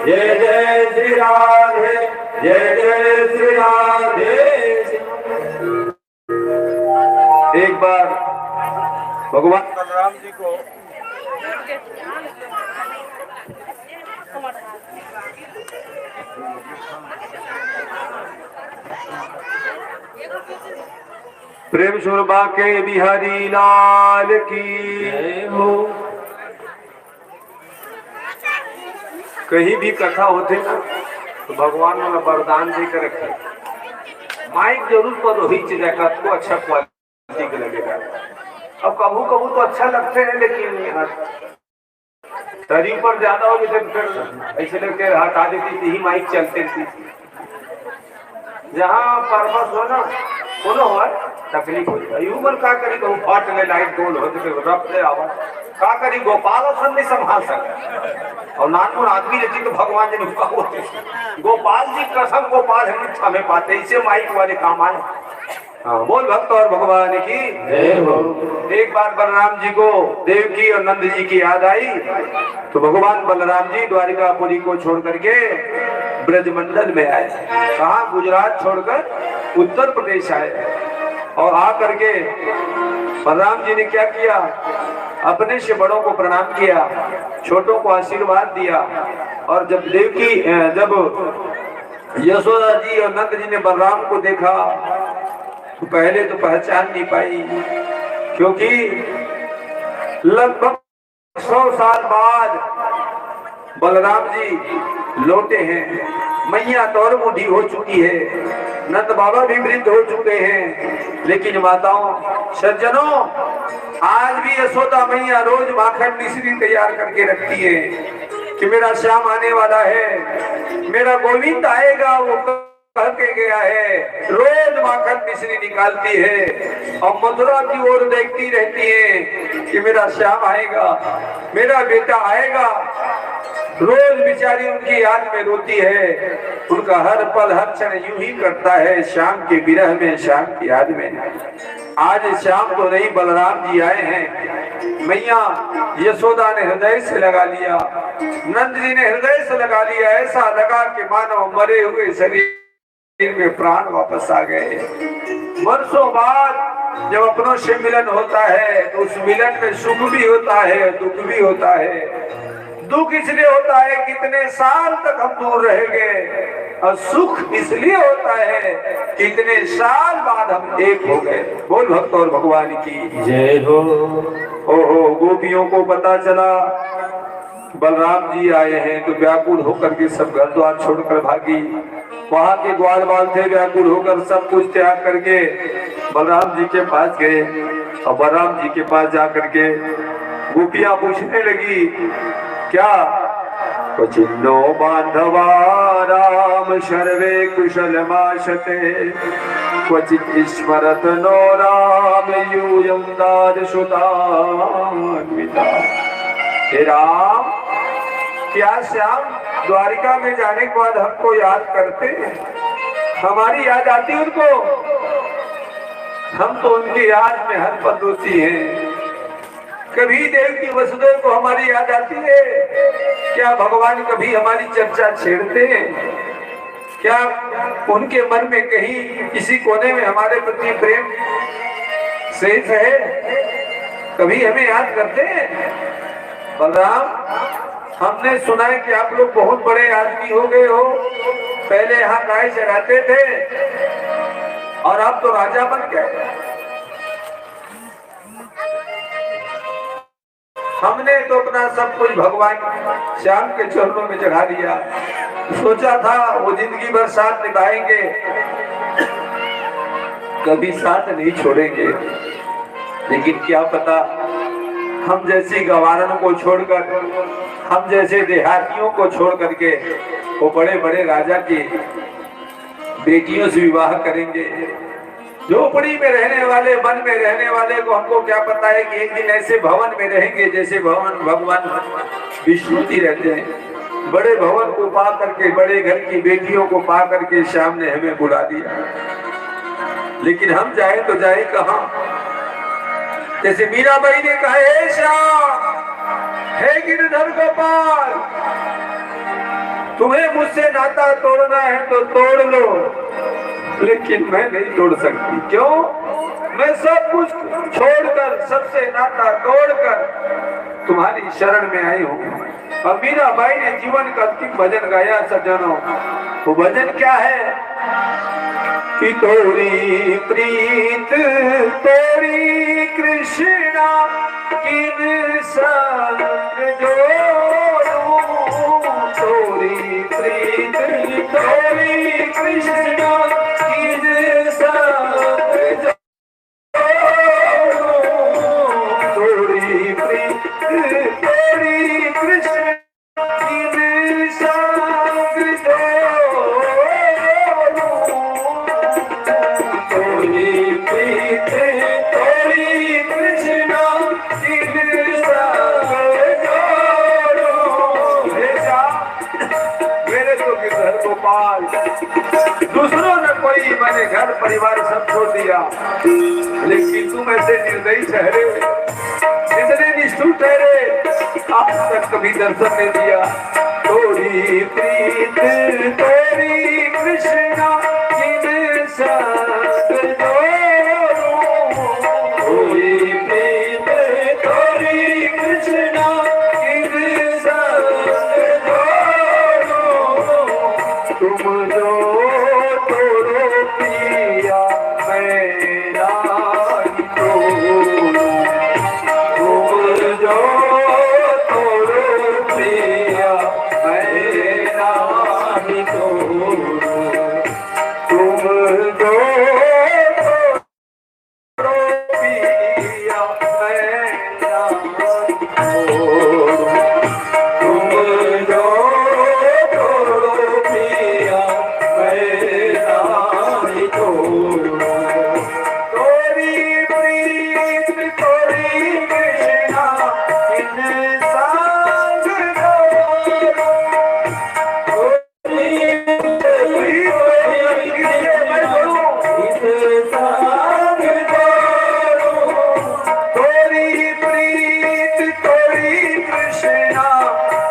जय जय श्री राधे जय जय श्री राधे। एक बार भगवान बलराम जी को प्रेम शोभा के बिहारी लाल की जय हो। कहीं भी कथा होते ना तो भगवान ने वरदान देकर रखे माइक जरूर पर वही चीज को अच्छा क्वालिटी का लगेगा। अब कबू कबू तो अच्छा लगते हैं लेकिन यहाँ शरीर पर ज्यादा हो गए फिर ऐसे लगते हटा देती थी ही माइक चलते थी। जहाँ पर्पस हो ना कोनो हो तकलीफ हो जाए उम्र का करी कहूँ फट ले लाइट गोल हो रब ले आवा का करी गोपाल सन नहीं संभाल सके और नानपुर आदमी रहती तो भगवान जी ने होते गोपाल जी कसम गोपाल हम हमें पाते इसे माइक वाले काम आए। हाँ बोल भक्त और भगवान की जय हो। एक बार बलराम जी को देवकी और नंद जी की याद आई तो भगवान बलराम जी द्वारिकापुरी को छोड़ करके ब्रजमंडल में आए। कहा गुजरात छोड़कर उत्तर प्रदेश आए और आ करके बलराम जी ने क्या किया अपने से बड़ों को प्रणाम किया छोटों को आशीर्वाद दिया। और जब जब यशोदा जी और नंद जी ने बलराम को देखा तो पहले तो पहचान नहीं पाई क्योंकि लगभग 100 साल बाद बलराम जी लौटे हैं। मैया तौर बूढ़ी हो चुकी है नंद बाबा भी वृद्ध हो चुके हैं लेकिन माताओं सज्जनों आज भी यशोदा मैया रोज माखन मिश्री तैयार करके रखती है कि मेरा श्याम आने वाला है मेरा गोविंद आएगा वो कह के गया है। रोज माखन मिश्री निकालती है और मथुरा की ओर देखती रहती है कि मेरा श्याम आएगा मेरा बेटा आएगा। रोज बेचारी उनकी याद में रोती है उनका हर पल हर क्षण यूं ही करता है श्याम के विरह में श्याम की याद में। आज श्याम तो नहीं बलराम जी आए हैं। मैया यशोदा ने हृदय से लगा लिया नंद जी ने हृदय से लगा लिया ऐसा लगा कि मानो मरे हुए शरीर में प्राण वापस आ गए। वर्षों बाद जब अपनों से मिलन होता है तो उस मिलन में सुख भी होता है दुख भी होता है। दुख इसलिए होता है कितने साल तक हम दूर रहेंगे और सुख इसलिए होता है कितने साल बाद हम एक हो गए। बोल भक्त और भगवान की जय हो। ओहो गोपियों को पता चला बलराम जी आए हैं तो व्याकुल होकर के सब घर द्वार छोड़कर भागी। वहां के ग्वाल बाल थे व्याकुल होकर सब कुछ त्याग करके बलराम जी के पास गए और बलराम जी के पास जाकर के गोपियां पूछने लगी क्या क्वचिन्नो बांधवा राम सर्वे कुशलमाशते क्वचित् स्मरत नो राम यूयं दादशुतान्विता। हे राम क्या श्याम द्वारिका में जाने के बाद हमको याद करते हमारी याद आती उनको हम तो उनकी याद में हर पल रोती हैं। कभी देवकी वसुदेव को हमारी याद आती है? क्या भगवान कभी हमारी चर्चा छेड़ते हैं? क्या उनके मन में कहीं किसी कोने में हमारे प्रति प्रेम शेष है? कभी हमें याद करते हैं? बलराम, हमने सुना है कि आप लोग बहुत बड़े आदमी हो गए हो। पहले यहाँ गाय चराते थे और अब तो राजा बन गए। हमने तो अपना सब कुछ भगवान श्याम के चरणों में चढ़ा दिया। सोचा था वो जिंदगी भर साथ निभाएंगे, कभी साथ नहीं छोड़ेंगे। लेकिन क्या पता, हम जैसी गवारन को छोड़कर, हम जैसे देहातियों को छोड़ करके वो बड़े बड़े राजा की बेटियों से विवाह करेंगे। झोपड़ी में रहने वाले, वन में रहने वाले को हमको क्या पता है कि एक दिन ऐसे भवन में रहेंगे जैसे भवन भगवान विष्णुति रहते हैं। बड़े भवन को पा करके, बड़े घर की बेटियों को पा करके श्याम ने हमें बुला दिया। लेकिन हम जाए तो जाए कहाँ? जैसे मीराबाई ने कहा, हे श्याम, हे गिरधर गोपाल, तुम्हें मुझसे नाता तोड़ना है तो तोड़ लो, लेकिन मैं नहीं तोड़ सकती। क्यों? मैं सब कुछ छोड़कर, सबसे नाता तोड़कर तुम्हारी शरण में आई हूँ। और मीराबाई ने जीवन का अंतिम भजन गाया सज्जनों। वो भजन क्या है? कि तोरी प्रीत तोरी कृष्णा किन संग जोड़ूं, तोरी प्रीत तोरी कृष्णा किन संग जोड़ूं, तोरी प्रीत तोरी कृष्णा किन संग जोड़ूं, तोरी प्रीत तोरी कृष्णा किन संग जोड़ूं। मेरे तो गिरधर गोपाल, दूसरों ने कोई, मैंने घर परिवार सब छोड़ दिया, लेकिन तुम ऐसे निर्दयी ठहरे, इतने निष्ठुर ठहरे, आज तक कभी दर्शन नहीं दिया। तोरी प्रीत तोरी कृष्णा किन संग जोड़ूं, तोरी प्रीत तोरी कृष्णा किन संग जोड़ूं, तुम जो तोड़ो पिया मेरा तोड़ो, तुम जो तोड़ो पिया मेरा तोड़ो, तुम जो तोड़ो पिया मेरा तोड़ो, तुम जो तोड़ो पिया मेरा तोड़ो, तोरी प्रीत तोरी कृष्णा किन संग जोड़ूं, तोरी प्रीत तोरी कृष्णा किन संग जोड़ूं, तोरी प्रीत तोरी कृष्णा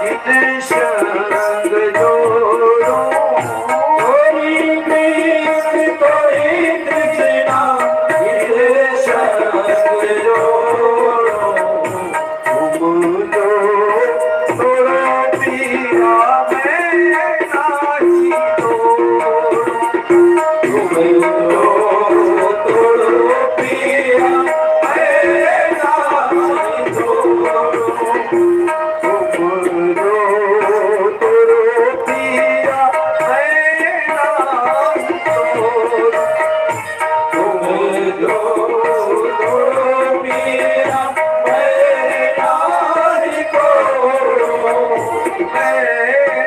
किन संग जोड़ूं, तोरी प्रीत तोरी कृष्णा किन संग जोड़ूं, तुम जो तोड़ो पिया मैं नाही तोड़ूं, तुम जो तोड़ो पिया मैं नाही तोड़ूं, तुम जो तोड़ो पिया मैं नाही तोड़ूं, तुम जो तोड़ो पिया मैं नाही तोड़ूं, मैं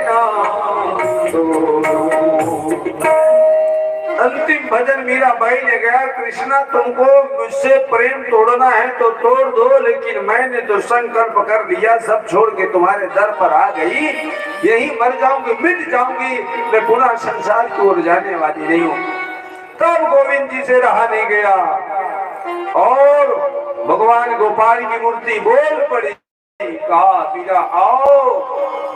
नाही तोड़ूं। अंतिम भजन मीराबाई ने गाया, कृष्णा तुमको मुझसे प्रेम तोड़ना है तो तोड़ दो, लेकिन मैंने तो संकल्प कर लिया, सब छोड़ के तुम्हारे दर पर आ गई, यही मर जाऊंगी, मिट जाऊंगी, मैं पुनः संसार की ओर जाने वाली नहीं हूँ। तब गोविंद जी से रहा नहीं गया और भगवान गोपाल की मूर्ति बोल पड़ी, कहा पीरा आओ,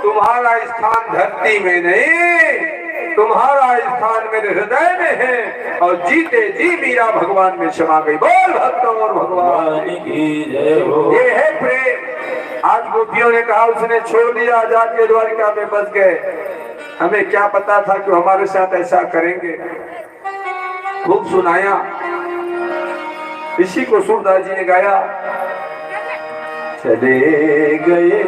तुम्हारा स्थान धरती में नहीं, तुम्हारा स्थान मेरे हृदय में है। और जीते जी मीरा भगवान में समा गई। बोल भक्तों और भगवान की जय हो। ये है प्रेम। आज गोपियों ने कहा उसने छोड़ दिया, जाके द्वारिका में बस गए। हमें क्या पता था कि हमारे साथ ऐसा करेंगे। खूब सुनाया, इसी को सूरदास जी ने गाया। चले गए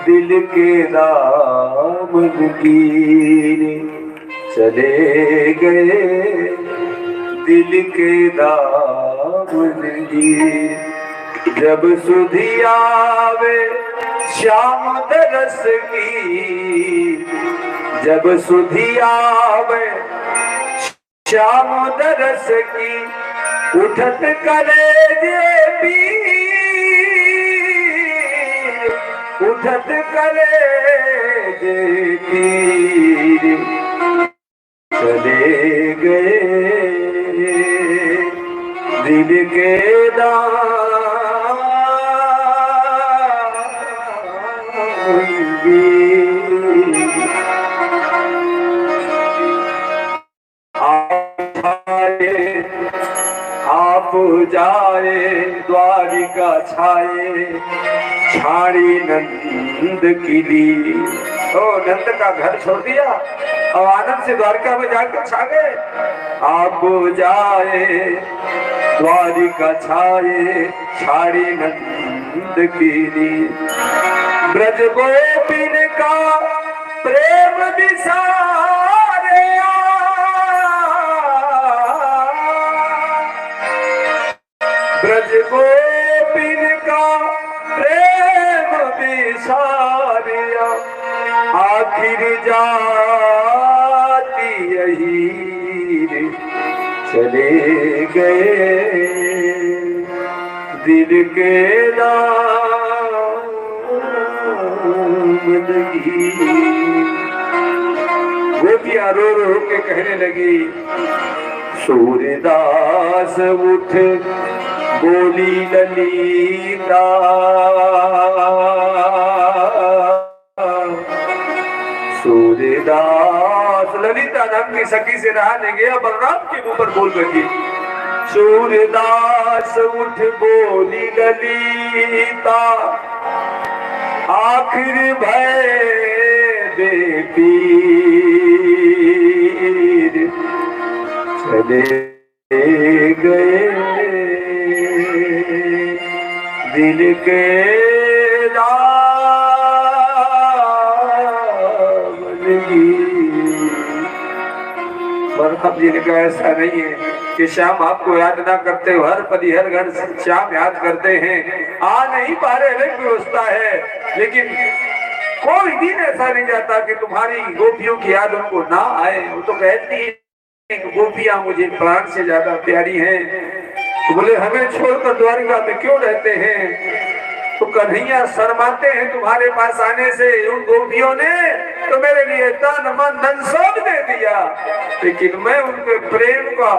दिल के दामन कीने, चले गए दिल के दामन की। जब सुधी आवे श्याम दरस की, जब सुधी आवे श्याम दरस की, उठत कलेजे पीर, उठत कलेजे पीर। चले गए दिल के दामन आप जाए द्वारिका छाए, छाड़ी नंद की ली। ओ नंद का घर छोड़ दिया और आनंद से द्वारिका में जाकर छा गए। आप जाए द्वारिका छाए, छाड़ी नंद की ली। ब्रज गोपिन का प्रेम विसारे, ब्रज गोपिन का प्रेम विसारिया, आखिर जाती यही चले गए दिल के दामन की। गोपियां रो रो के कहने लगी, सूरदास उठ बोली ललिता, सूरदास ललिता नाम की सखी से रहा नहीं गया, बलराम के मुंह पर बोल बैठी। सूरदास उठ बोली ललिता, आखिर भय बेपीर। चले गए दिल के दामन की। बलराम जी ने कहा ऐसा नहीं है कि श्याम आपको याद ना करते हो, हर पदी हर घड़ी श्याम याद करते हैं। आ नहीं पा रहे अलग व्यवस्था है, लेकिन कोई दिन ऐसा नहीं जाता कि तुम्हारी गोपियों की याद उनको ना आए। वो तो कहती है गोपियां मुझे प्राण से ज्यादा प्यारी हैं। तो बोले हमें छोड़कर द्वारिका में क्यों रहते हैं? तो कन्हैया शर्माते हैं तुम्हारे पास आने से। उन गोपियों ने तो मेरे लिए तन मन धन सब दे दिया, लेकिन मैं उनके प्रेम का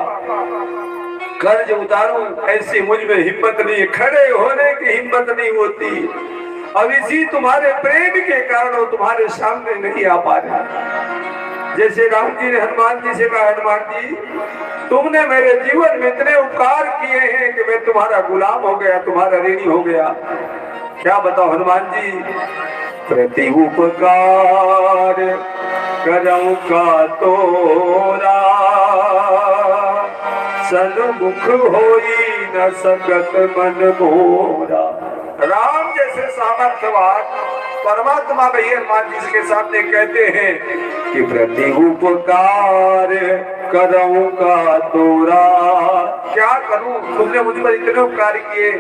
कर्ज उतारूं ऐसी मुझ में हिम्मत नहीं, खड़े होने की हिम्मत नहीं होती। अब इसी तुम्हारे प्रेम के कारण वो तुम्हारे सामने नहीं आ पा रहे। जैसे राम जी ने हनुमान जी से कहा, हनुमान जी तुमने मेरे जीवन में इतने उपकार किए हैं कि मैं तुम्हारा गुलाम हो गया, तुम्हारा ऋणी हो गया। क्या बताओ हनुमान जी, प्रति उपकार करऊं का तोरा, सन्मुख होई न सकत मन मोरा। राम जैसे सामर्थ्यवान परमात्मा भैया हनुमान जी के सामने कहते हैं कि प्रति उपकार करऊं का तोरा। क्या करूं, तुमने मुझ पर इतने उपकार किए,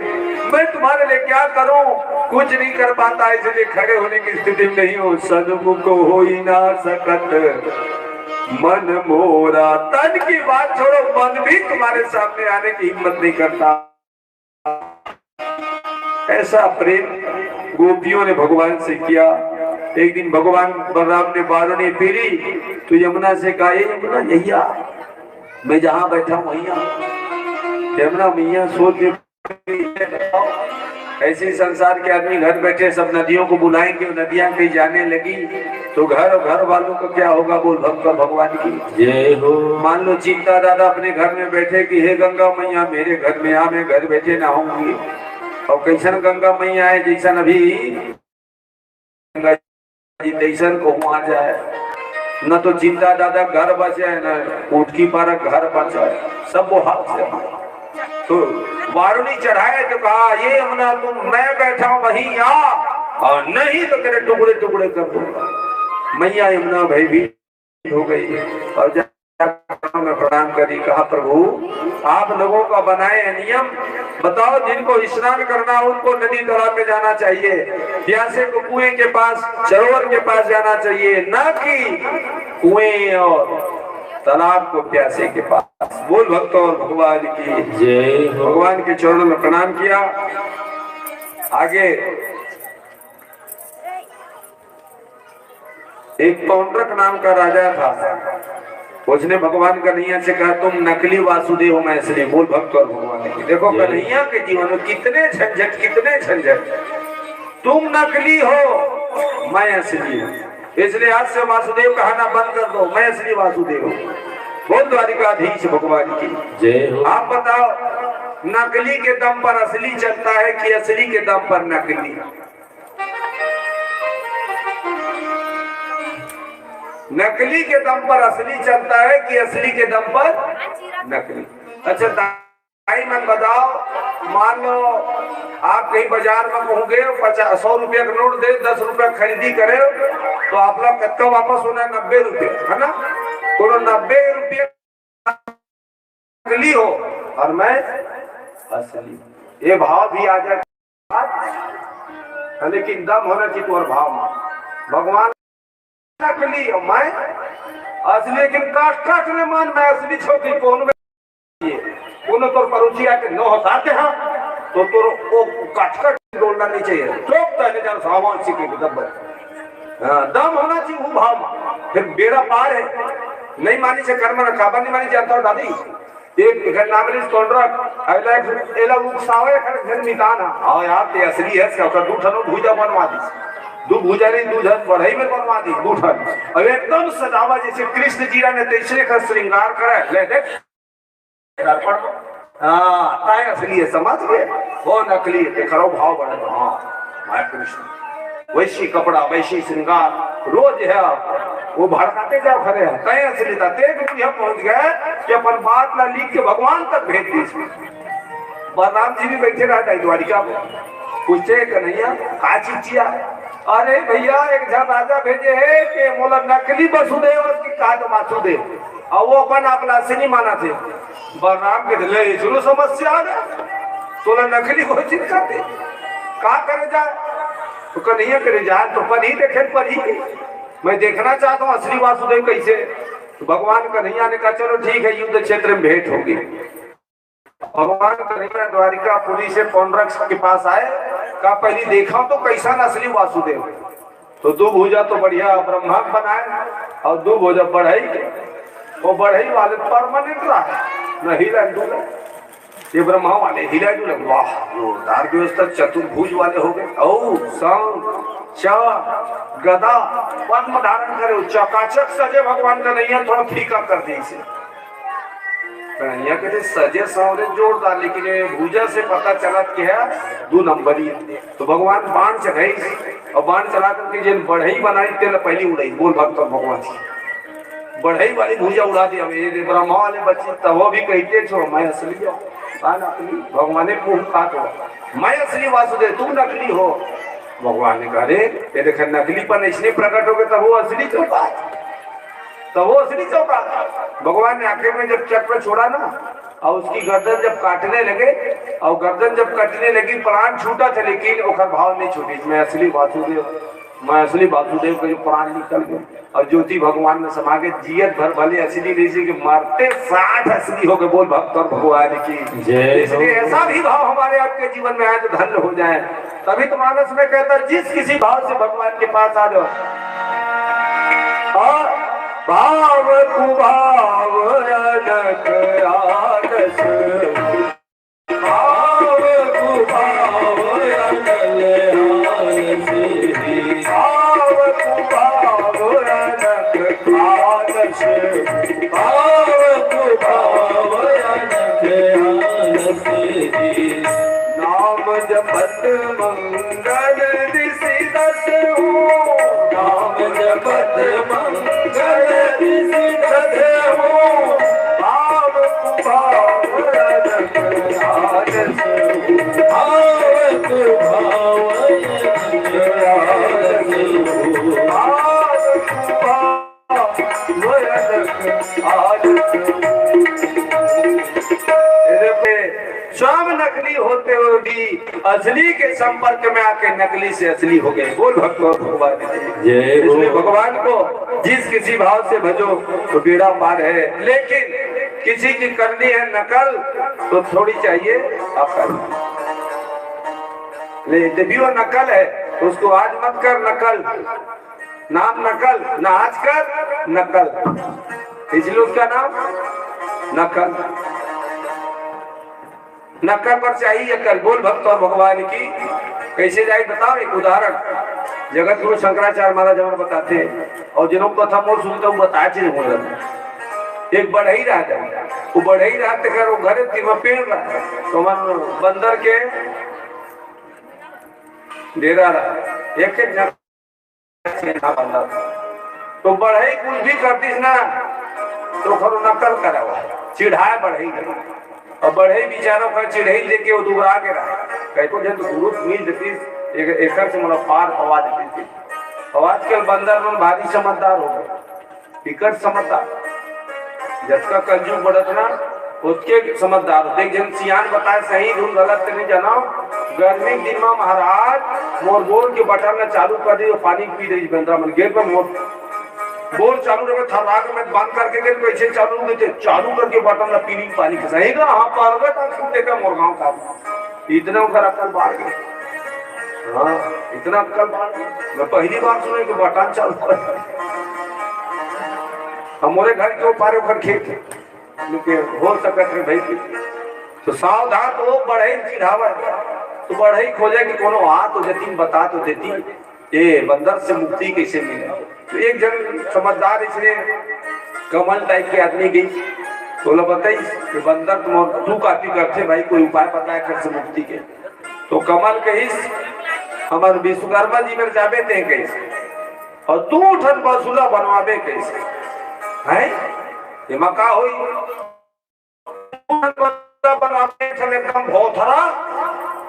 मैं तुम्हारे लिए क्या करूं? कुछ नहीं कर पाता, इसलिए खड़े होने की स्थिति में नहीं हो। सन्मुख होई ना सकत मन मोरा। तन की बात छोड़ो, मन भी तुम्हारे सामने आने की हिम्मत नहीं करता। ऐसा प्रेम गोपियों ने भगवान से किया। एक दिन भगवान बलराम ने बारणी फेरी तो यमुना से कहा, यमुना यही आ, मैं जहां बैठा हूं वहीं आ। यमुना मैया सोच ऐसे संसार के आदमी घर बैठे सब नदियों को बुलाएंगे, नदियां कहीं जाने लगी तो घर वालों का क्या होगा? बोल भक्त और भगवान की जय हो। मान लो चिंता दादा अपने घर में बैठे कि हे गंगा मैया मेरे घर में आ, मैं घर बैठे ना होंगी। और कैसन गंगा मैया है जैसन अभी गंगा जी तैसन को वहां जाए, न तो चिंता दादा घर बचे न ऊँटकी पारक घर बचे, सब वो हाथ से। तो वारुणी चढ़ाए तो कहा ये यमुना तुम मैं बैठा वहीं आ, और नहीं तो तेरे टुकड़े टुकड़े कर दूंगा। मैया यमुना भयभीत हो गई और में प्रणाम करी, कहा प्रभु आप लोगों का बनाए नियम बताओ, जिनको स्नान करना उनको नदी तालाब में जाना चाहिए, प्यासे को कुएं के पास सरोवर के पास जाना चाहिए, न कि कुएं और तालाब को प्यासे के पास। बोल भक्तों और भगवान की जय। भगवान के चरणों में प्रणाम किया। आगे एक पौंड्रक नाम का राजा था, उसने भगवान कन्हैया से कहा तुम नकली वासुदेव हो मैं असली। बोल भक्त और भगवान की। देखो कन्हैया के जीवन में कितने झंझट कितने झंझट, तुम नकली हो मैं असली हूँ, इसलिए आज से वासुदेव कहना बंद कर दो, मैं असली वासुदेव हूँ। बोल द्वारिकाधीश भगवान की जय हो। आप बताओ नकली के दम पर असली चलता है कि असली के दम पर नकली? नकली के दम पर असली चलता है कि असली के दम पर नकली? अच्छा ताई मन बताओ, मान लो आप कहीं बाजार में पहुंचे 100 रुपया का नोट दे 10 रुपया खरीदी करे तो आप लोग कत्ता वापस होना 90 रुपये, है ना? तो 90 रुपये नकली हो और मैं असली, ये भाव भी आ जाए, लेकिन दम होना चाहिए और भाव में। भगवान नकली और मैं असली, लेकिन काट में मान मैं असली छोटी कौन में तो परुची आके नो हसाते हैं तो वो काट डोलना नहीं चाहिए, चौक पहले जान सामान सीखे दम होना चाहिए वो भाव में, फिर बेड़ा पार है। नहीं मानी से कर्म रखा नहीं मानी जानता हूँ दादी एक घर नामली तोंड्रक अगला एला उकसावे कर घर मिटाना आओ यार ते असली है उसका दूठनो भूजा बनवा दी, दू भूजा नहीं दूधन बढ़ई में बनवा दी दूठन, अब एकदम सजावा जैसे कृष्ण जीरा ने तीसरे का श्रृंगार करे ले देख दर्पण। हाँ ताय असली है, समझ गए? वो नकली है, देखो भाव बढ़े तो हाँ भाई कृष्ण वैसी कपड़ा वैसी श्रृंगार रोज है वो भड़काते जाओ खड़े हैं कहीं असली था तेज पहुंच गए कि अपन बात ना लिख के भगवान तक भेज दी। बलराम जी भी बैठे रहता है द्वारिका में, पूछते कन्हैया का चीचिया? अरे भैया एक झन राजा भेजे है कि मोला नकली वसुदेव की कहा तो वासुदेव और वो अपन अपना असली माना थे। बलराम के दिले शुरू समस्या आ गया, तोला नकली घोषित कर दे का करे जाए? तो कन्हैया करे जाए तो पर ही देखे पर ही मैं देखना चाहता हूँ असली वासुदेव कैसे। तो भगवान कन्हैया ने कहा चलो ठीक है युद्ध क्षेत्र में भेंट होगी। भगवान कन्हैया द्वारिकापुरी से पौंड्रक के पास आए, कहा पहले देखा तो कैसा न असली वासुदेव। तो दो भुजा तो बढ़िया ब्रह्मा बनाए और दो भुजा बढ़ई के, वो बढ़ई वाले परमानेंट रहा न हिला डूला, ये ब्रह्मा वाले हिला डूला। वाह जोरदार व्यवस्था, चतुर्भुज वाले हो गए। ओ संग गदा पद्म धारण करे चकाचक सजे भगवान कन्हैया, थोड़ा फीका कर दी इसे कन्हैया कहते सजे सौरे जोरदार, लेकिन भूजा से पता चला कि है 2 नंबर ही। तो भगवान बाण चढ़ाई और बाण चला करके जिन बढ़ई बनाई तेल पहली उड़ाई। बोल भक्त भगवान बढ़ई वाली भूजा उड़ा दी। अब ब्रह्मा वाले बच्चे तब वो भी कहते छो मैं असली हो, भगवान ने कहा तो मैं असली वासुदेव तू नकली हो। भगवान ने कहा रे देख नकलीपन इसलिए प्रकट हो गए तब वो असली चौका, तब वो असली चौका। भगवान ने आखिर में जब चक्र छोड़ा ना और उसकी गर्दन जब काटने लगे और गर्दन जब कटने लगी प्राण छूटा था, लेकिन ओखर भाव नहीं छूटी मैं असली वासुदेव, मैं असली वासुदेव का जो प्राण निकल गए और ज्योति भगवान में समा के जियत भर भले असली नहीं के मारते 60 असली हो गए। बोल भक्त और भगवान की इसलिए ऐसा भी भाव हमारे आपके जीवन में आए तो धन्य हो जाए। तभी तो मानस में कहता जिस किसी भाव से भगवान के पास आ जाओ और भाव कुभाव भाव सब नकली होते हुए भी असली के संपर्क में आके नकली से असली हो गए। बोल भगवान इसलिए भगवान को जिस किसी भाव से भजो तो बेड़ा पार है। लेकिन किसी की करनी है नकल तो थोड़ी चाहिए अकल। ले जब वो नकल है तो उसको आज मत कर नकल, नाम नकल ना आज कर नकल, इसलिए उसका नाम नकल। नकल पर चाहिए अकल। बोल भक्त और भगवान की कैसे जाए बताओ। एक उदाहरण जगत गुरु शंकराचार्य महाराज हमें बताते हैं और जिन्हों को कथा मोर सुनते वो बताए चीज हो जाता। एक बढ़ई रहा था, वो बढ़ई रहते कर वो घर तीन पेड़ रहा तो मन बंदर के डेरा रहा एक तो बढ़ई कुछ भी करती ना तो खरो नकल करा हुआ चिढ़ाए बढ़ई और बढ़ई बिचारों का चिढ़ई लेके वो दुबरा के रहा कहते जब गुरु मिल देती एक से मतलब पार हवा देती थी। और आजकल बंदर मन भारी समझदार हो गए, टिकट समझदार जिसका कलयुग बढ़त ना उसके समझदार होते। एक जन सियान बताए सही धुन गलत नहीं जाना। गर्मी दिन में महाराज मोर बोर के बटन में चालू कर दी पानी पी रही बंदरा मन गेट पर मोर बोर चालू रहे थर्राक में बंद करके गए कैसे चालू देते चालू करके बटन में पीनी पानी के सही ना हाँ पारगत देखा मोर गाँव का इतना उनका अक्कल बाढ़ गया। हाँ इतना अक्कल बाढ़ गया। मैं पहली बार सुना कि बटन चालू कर हमारे घर के ऊपर घर खेत हो सकत है भाई तो सावधान तो वो बढ़ई चिढ़ावा तो बढ़ई खोजे कि कोनो हाथ तो देती बता तो देती ये बंदर से मुक्ति कैसे मिले। तो एक जन समझदार इसलिए कमल टाइप के आदमी गई बोला बताई कि बंदर तू काफी करते भाई कोई उपाय बताए घर से मुक्ति के। तो कमल कहिस हमारे विश्वकर्मा जी में जाबे थे कैसे और तू उठन बसूला बनवाबे कैसे है ये मका होई एकदम भौथरा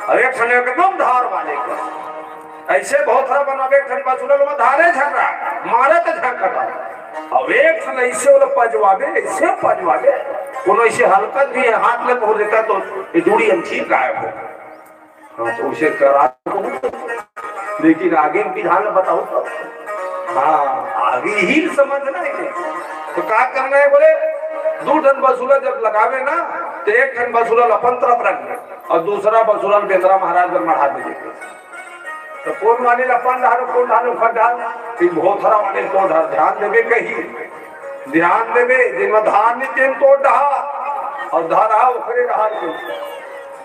और एक क्षण एकदम धार वाले का ऐसे भौथरा बनावे धारे झगड़ा मारे तो झगड़ा अब एक क्षण ऐसे वो पजवावे ऐसे पजवावे कोनो ऐसे हलकत भी हाथ लग हो देता तो ये दूरी अंशी गायब हो। हाँ तो उसे करा लेकिन आगे विधान में बताओ तो हाँ आगे ही समझना है तो क्या करना है। बोले दो टन बसूला जब लगावे ना तो एक टन बसूला अपन तरफ रख और दूसरा बसूला बेंद्रा महाराज पर मढ़ा दे तो कौन वाले अपन धारो कौन धारो खड्डा भोथरा वाले को ध्यान देवे कही ध्यान देवे जिनमें धान नहीं तेल तो डहा और धारा उखड़े रहा।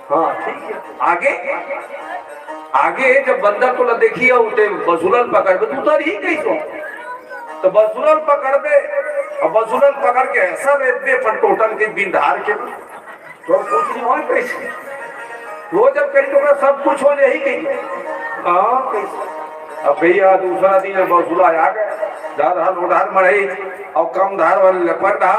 हाँ ठीक है आगे आगे जब बंदर को न देखिए उठे बसूलन पकड़ दे उधर ही कैसे तो बसूलन पकड़ दे और बसूलन पकड़ के ऐसा रेत दे पर टोटल के बिन धार के तो कुछ नहीं हो कैसे वो जब कहीं तो सब कुछ हो यही कहीं हाँ कैसे। अब भैया दूसरा दिन बसूला आ गए धार हर उधार मढ़ई और कम धार वाले लपट रहा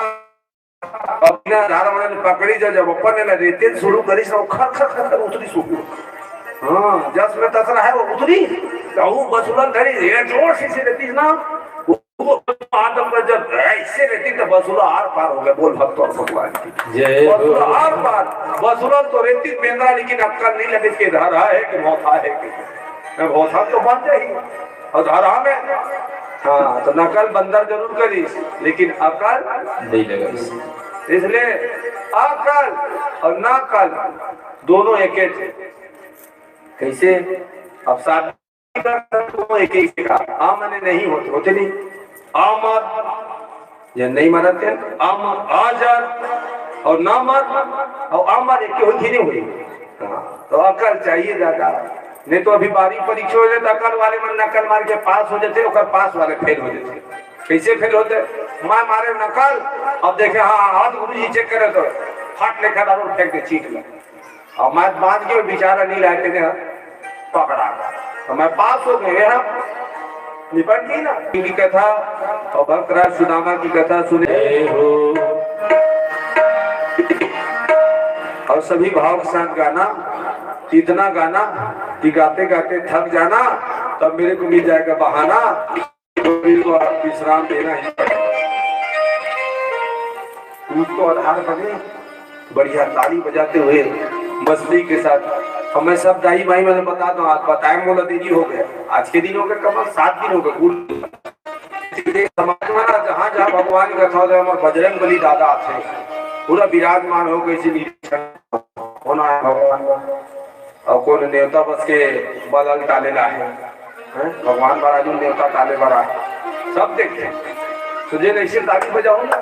बिना धार वाले पकड़ी जब अपन ने रेते शुरू करी सब खर खर खर उतरी सूखी। हाँ जस में तसरा है वो उतरी तो बसूलन धरी जोर से रहती ना आदम पर जब ऐसे रहती तो बसूला आर पार हो गया। बोल भक्त और भगवान की बसूला आर पार बसूला तो रहती बेंद्रा लेकिन अक्कल नहीं लगे कि धारा है कि भौथा है कि भौथा तो बन जाएगी और धारा में हाँ तो नकल बंदर जरूर करी लेकिन अकल नहीं लगा। इसलिए अकल और नकल दोनों एक थे। कैसे अब शादी एक ही का आमने नहीं होते नहीं आमर या नहीं मरते आमर आजर और ना मर और आमर एक होती नहीं हुई। तो अकल चाहिए ज्यादा नहीं तो अभी बारी परीक्षा हो जाए अकल वाले मन नकल मार के पास हो जाते और पास वाले फेल हो जाते। कैसे फेल होते मैं मारे नकल अब देखे हाँ हाथ गुरु जी चेक करे तो फट लेखा दारू फेंक के चीट ला और मैं बांध के बेचारा नहीं लाते ने पकड़ा तो मैं पास हो गए निपट गई ना की कथा और भक्तराज सुदामा की कथा सुने हो और सभी भाव के साथ गाना इतना गाना कि गाते गाते थक जाना तब मेरे को मिल जाएगा बहाना तो आप विश्राम देना ही। कूद तो आधार बने, बढ़िया ताली बजाते हुए मस्ती के साथ। हमें सब दाई भाई मैंने बता दो, आज बताए बोला दीदी हो गए, आज के दिन हो गए, कम 7 दिन हो गए। पूरे समाज में ना जहाँ जहाँ भगवान का था हमारे बजरंग बली दादा थे, पूरा विराजमान हो गए होना है भगवान। और कौन नेवता बस के बदल टाले ला है, भगवान बारा जो नेवता टाले बड़ा है सब देखते। तुझे ऐसे ताली बजाओ ना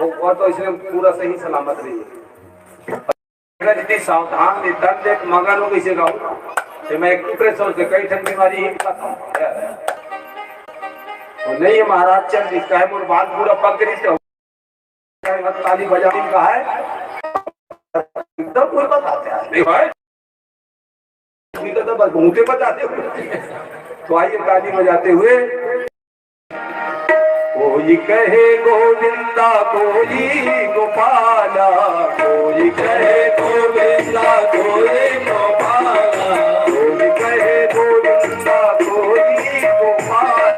और तो इसमें पूरा सही सलामत रही है। जितनी सावधान निर्धन देख मगन हो कैसे गाऊं तो मैं एक टुकड़े सोचते कई ठंड बीमारी ही नहीं है। महाराज चल जिसका है मोर बाल पूरा पक गई ताली बजाने का है एकदम पूरा बताते हैं भाई तो बस घूमते बजाते हुए। तो आइए ताली बजाते हुए। कोई कहे गोविंदा कोई गोपाला, कोई कहे गोविंदा कोई गोपाला, कोई कहे गोविंदा कोई गोपाला,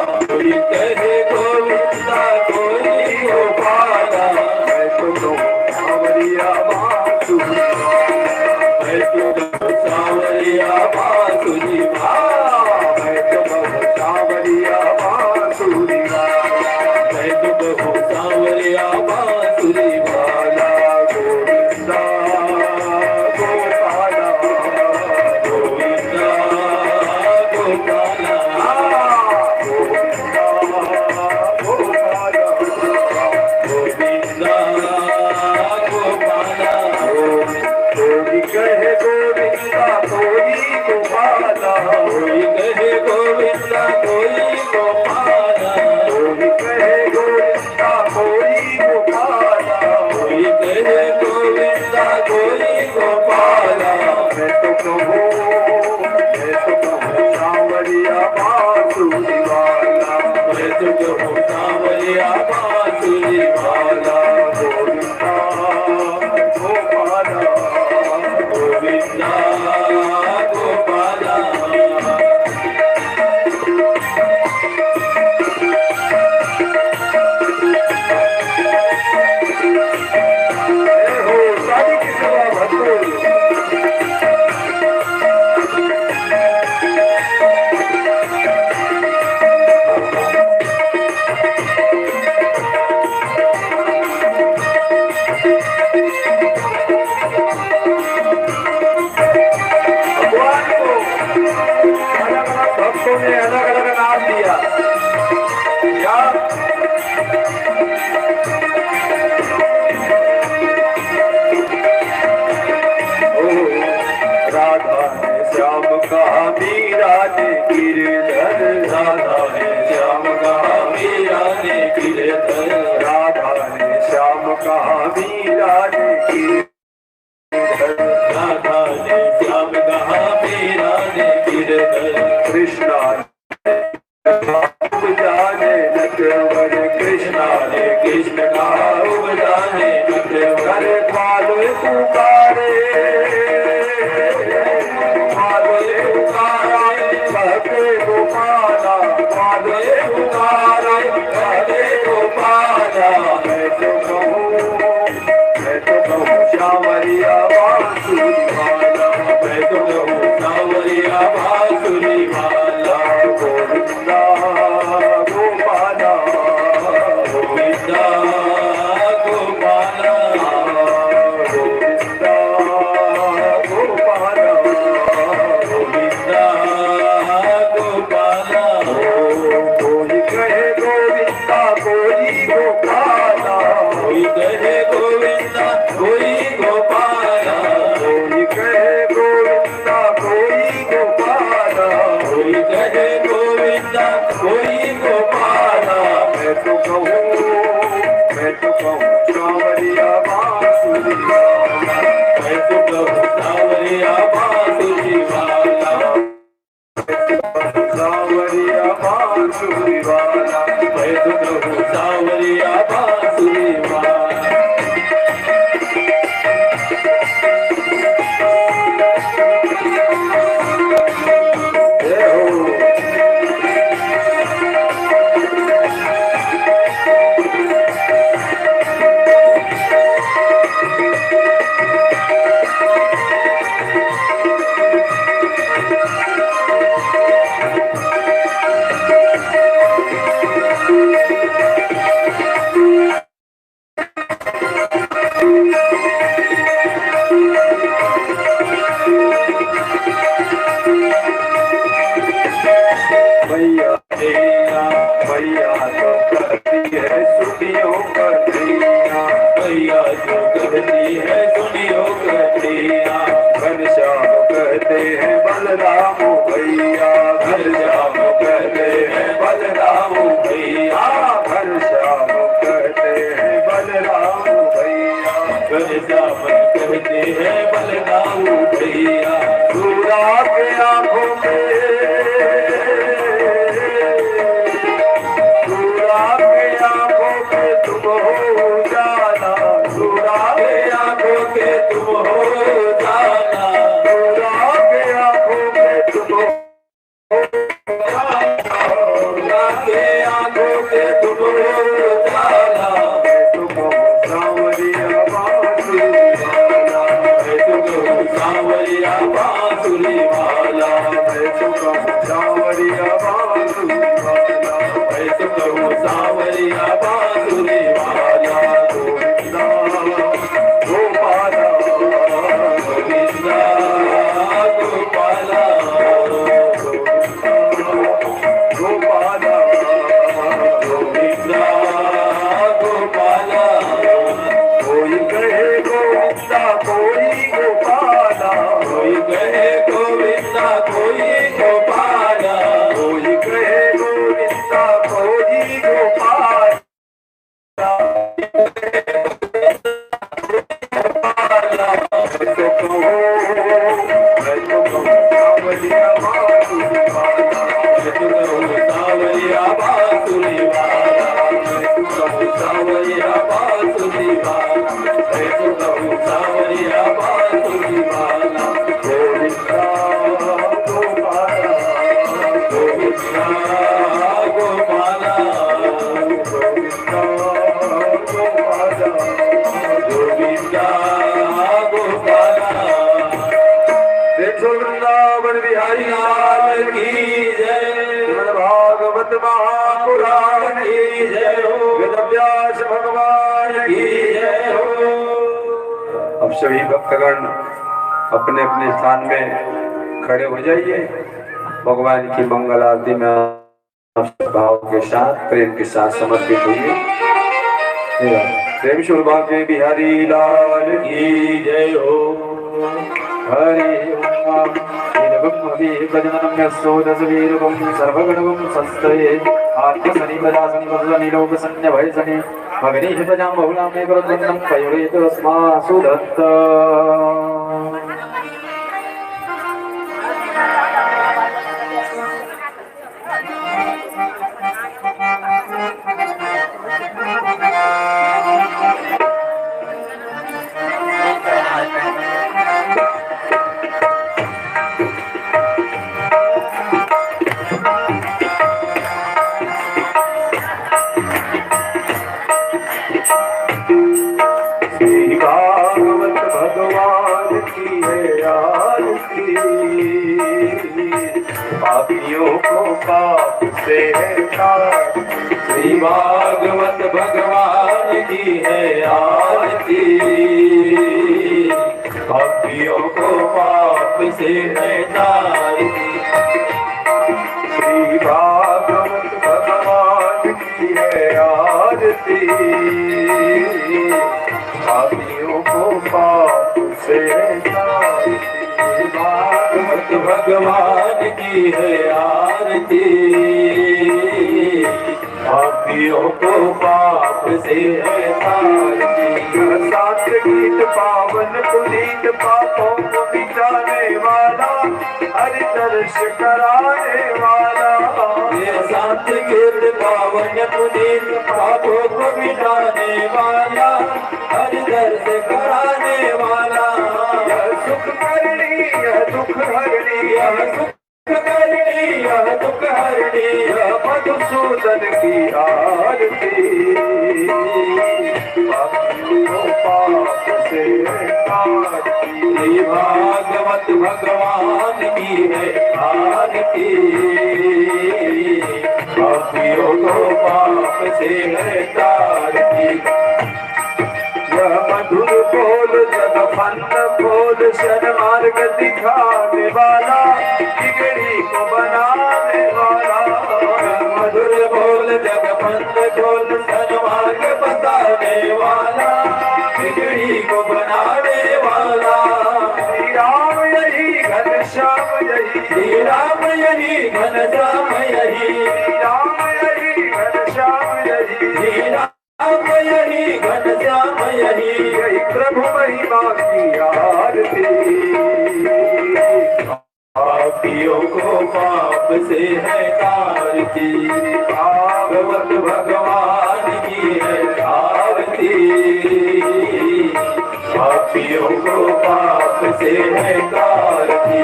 कोई कहे गोविंदा कोई गोपाला। मैं तो सांवरिया बांसुरी, मैं तो सांवरिया बांसुरी, मैं तो सांवरिया बांसुरी, सांवरिया बांसुरी वाला गोविंदा गोपाला, गोविंदा गोपाला, गोविंदा गोपाला, गोविंदा गोपाला। कोई कहे गोविंदा कोई गोपाला, कोई कहे गोविंदा कोई गोपाला, कोई कहे गोविंदा कोई गोपाला, कोई कहे गोविंदा कोई गोपाला। मैं तो कहूँ सांवरिया बांसुरी वाला, मैं तो कहूँ सांवरिया बांसुरी वाला गोविंदा गोपाला, गोविंदा गोपाला। भक्तों ने अलग अलग नाम दिया क्या? राधा ने श्याम कहा मीरा ने गिरधर, राधा ने श्याम कहा मीरा ने गिरधर, राधा ने श्याम कहा मीरा ने गिरधर, राधा ने श्याम कहा मीरा ने गिरधर। कृष्णा जाने नटवर, कृष्णा ने कृष्ण कहा जाने नटवर। पाले पुकारे पाले पुकारा कहते गोपाला, पाले पुकारा कहते गोपाला। मैं तो कहूँ सांवरिया बांसुरी वाला, मैं तो कहूँ सांवरिया बांसुरी वाला गोविंदा गोपाला, गोविंदा गोपाला, गोविंदा गोपाला, गोविंदा गोपाला। कोई कहे गोविंदा कोई गोपाला, कोई कहे गोविंदा कोई गोपाला, कोई कहे गोविंदा कोई गोपाला, कोई कहे गोविंदा कोई गोपाला। मैं तो कहूँ सांवरिया बांसुरी वाला, मैं तो कहूँ सांवरिया बांसुरी वाला, सांवरिया बांसुरी वाला, मैं तो कहूँ सांवरिया बांसुरी वाला। वृंदावन बिहारी लाल की जय। भागवत महापुराण की जय हो। वेद व्यास भगवान की जय हो। अब सभी भक्तगण अपने अपने स्थान में खड़े हो जाइए। भगवान की मंगल आरती में भाव के साथ प्रेम के साथ समर्पित होइए। प्रेम शुभ के बिहारी लाल की जय हो। हरि ओम। भजनम यस्सोदसवीरवं सर्वगणवं संस्थये आत्मसनि बलासनि वज्रनि लोकसन्य भयसनि भगनीः भजां बहुलां मे परद्वन्द्वं पयोरेतस्मासु दत्त। पापियों को पाप से श्री भागवत भगवान की है आरती। पापियों को पाप से है तारती। श्री भागवत भगवान की है आरती। पापियों को पाप से है तारती। भागवत भगवान की है आरती। पापियों को पाप से है तारती। सात गीत पावन पुनीत पापों को मिटाने वाला हरि दर्श कराने वाला। ये सात गीत पावन पुनीत पापों को मिटाने वाला हरि दर्श कराने वाला। सुख करनी यह दुख हरनी यह सुख करनी यह दुख हरनी यह मधुसूदन की आरती। पापियों पाप से तारती। भागवत भगवान की है आरती। पापियों को पाप से है तारती। यह मधुर बोल जग फंद बोल शन मार्ग दिखाने वाला बिगड़ी को बनाने वाला। मधुर बोल जग फंद बोल शन मार्ग बताने वाला बिगड़ी को बनाने वाला। श्री राम यही घनश्याम यही। श्री राम यही घनश्याम यही। श्री राम यही घनश्याम यही। श्री राम यही घनश्याम यही। यही प्रभु महिमा की आरती। पापियों को पाप से है तारती। भागवत भगवान की है आरती। पापियों को पाप से है तारती।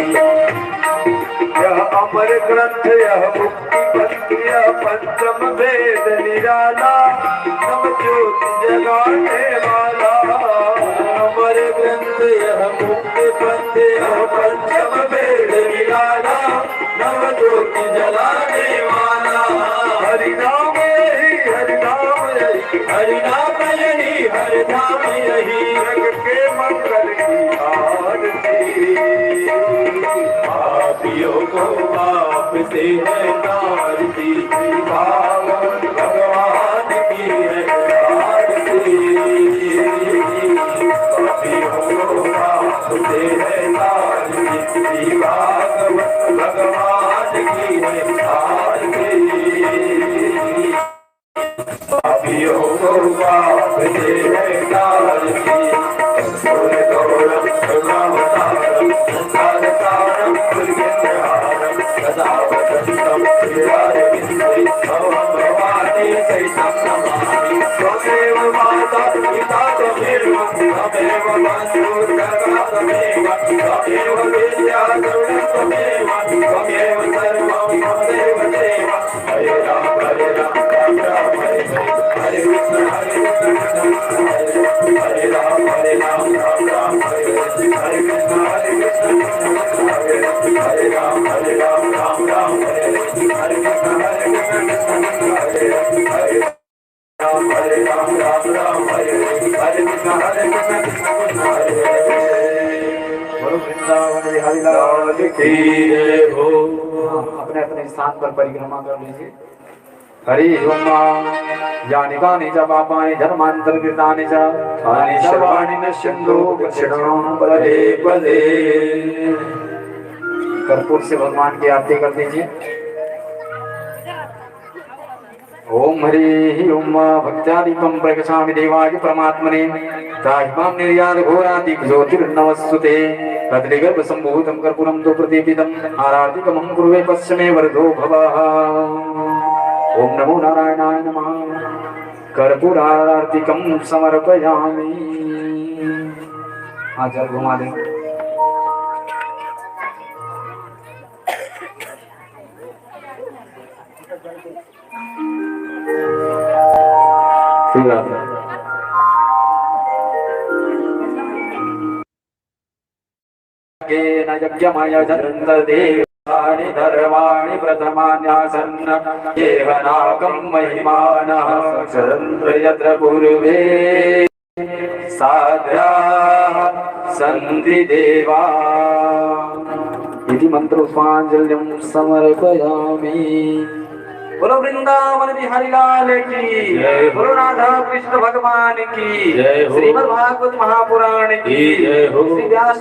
यह अमर ग्रंथ यह मुक्ति पंथ यह पंचम वेद निराला नव ज्योति जगाने वाला। अमर ग्रंथ यह मुक्ति पंथ यह पंचम वेद निराला नव ज्योति जलाने वाला। हरि नाम यही हरि नाम यही। हरि नाम यही हरि नाम यही। जग के मंगल की आरती। पापियों को पाप से है तारती। भागवत भगवान की है आरती। पापियों को पाप से है तारती। भागवत भगवान की है आरती। पापियों हो गोपा विजय है कालकी सोरे गौरव रामतारम संसारतारम पुर्गेन्द्रहारम सदा वसंतम श्रीवारि विंदे भवं भवानी सहितं नमामि त्वमेव माता पिता त्वमेव त्वमेव बन्धु सखा त्वमेव त्वमेव विद्या करुणा त्वमेव त्वमेव सर्वं त्वमेव देव हरे राम राम राम हरे हरे हरे कृष्ण हरे राम राम राम हरे हरे हरे कृष्ण हरे राम राम राम हरे हरे हरे कृष्ण हरे राम राम हरे हरे कृष्ण हरे कृष्ण हरे बोलो वृंदावन बिहारी लाल की जय हो। अपने अपने स्थान पर परिक्रमा कर लीजिए। हरि ओम यानि कानि च पापानि धर्मान्तरकृतानि च तानि सर्वाणि नश्यन्तो दक्षिणां पदे पदे। कर्पूर से भगवान की आरती कर दीजिए। ओम हरि ओम भक्त्यादीपं प्रकाशामि देवाय परमात्मने ताहिमां निर्यात घोरादिक ज्योतिर्नमस्तुते तद्रिगर्भ सम्भूतं कर्पूरं तु प्रदीपितम् आराधिकमं कुर्वे पश्चिमे वरदो भवः। ओम नमो नारायणाय नमः। कर्पूरार्तिकं समर्पयामि। हाँ जल घुमा देंगे। देवानि धर्माणि प्रथमान्यासन्न केवनाकं महिमानः क्षरन्त्र यत्र पूर्वे साध्याः सन्ति देवा इति मंत्रोपांजलिं समर्पयामि। बोलो वृंदावन बिहारी लाल की जय। बोलो राधा कृष्ण भगवान की जय। श्रीमद् भागवत महापुराण की जय हो। श्री व्यास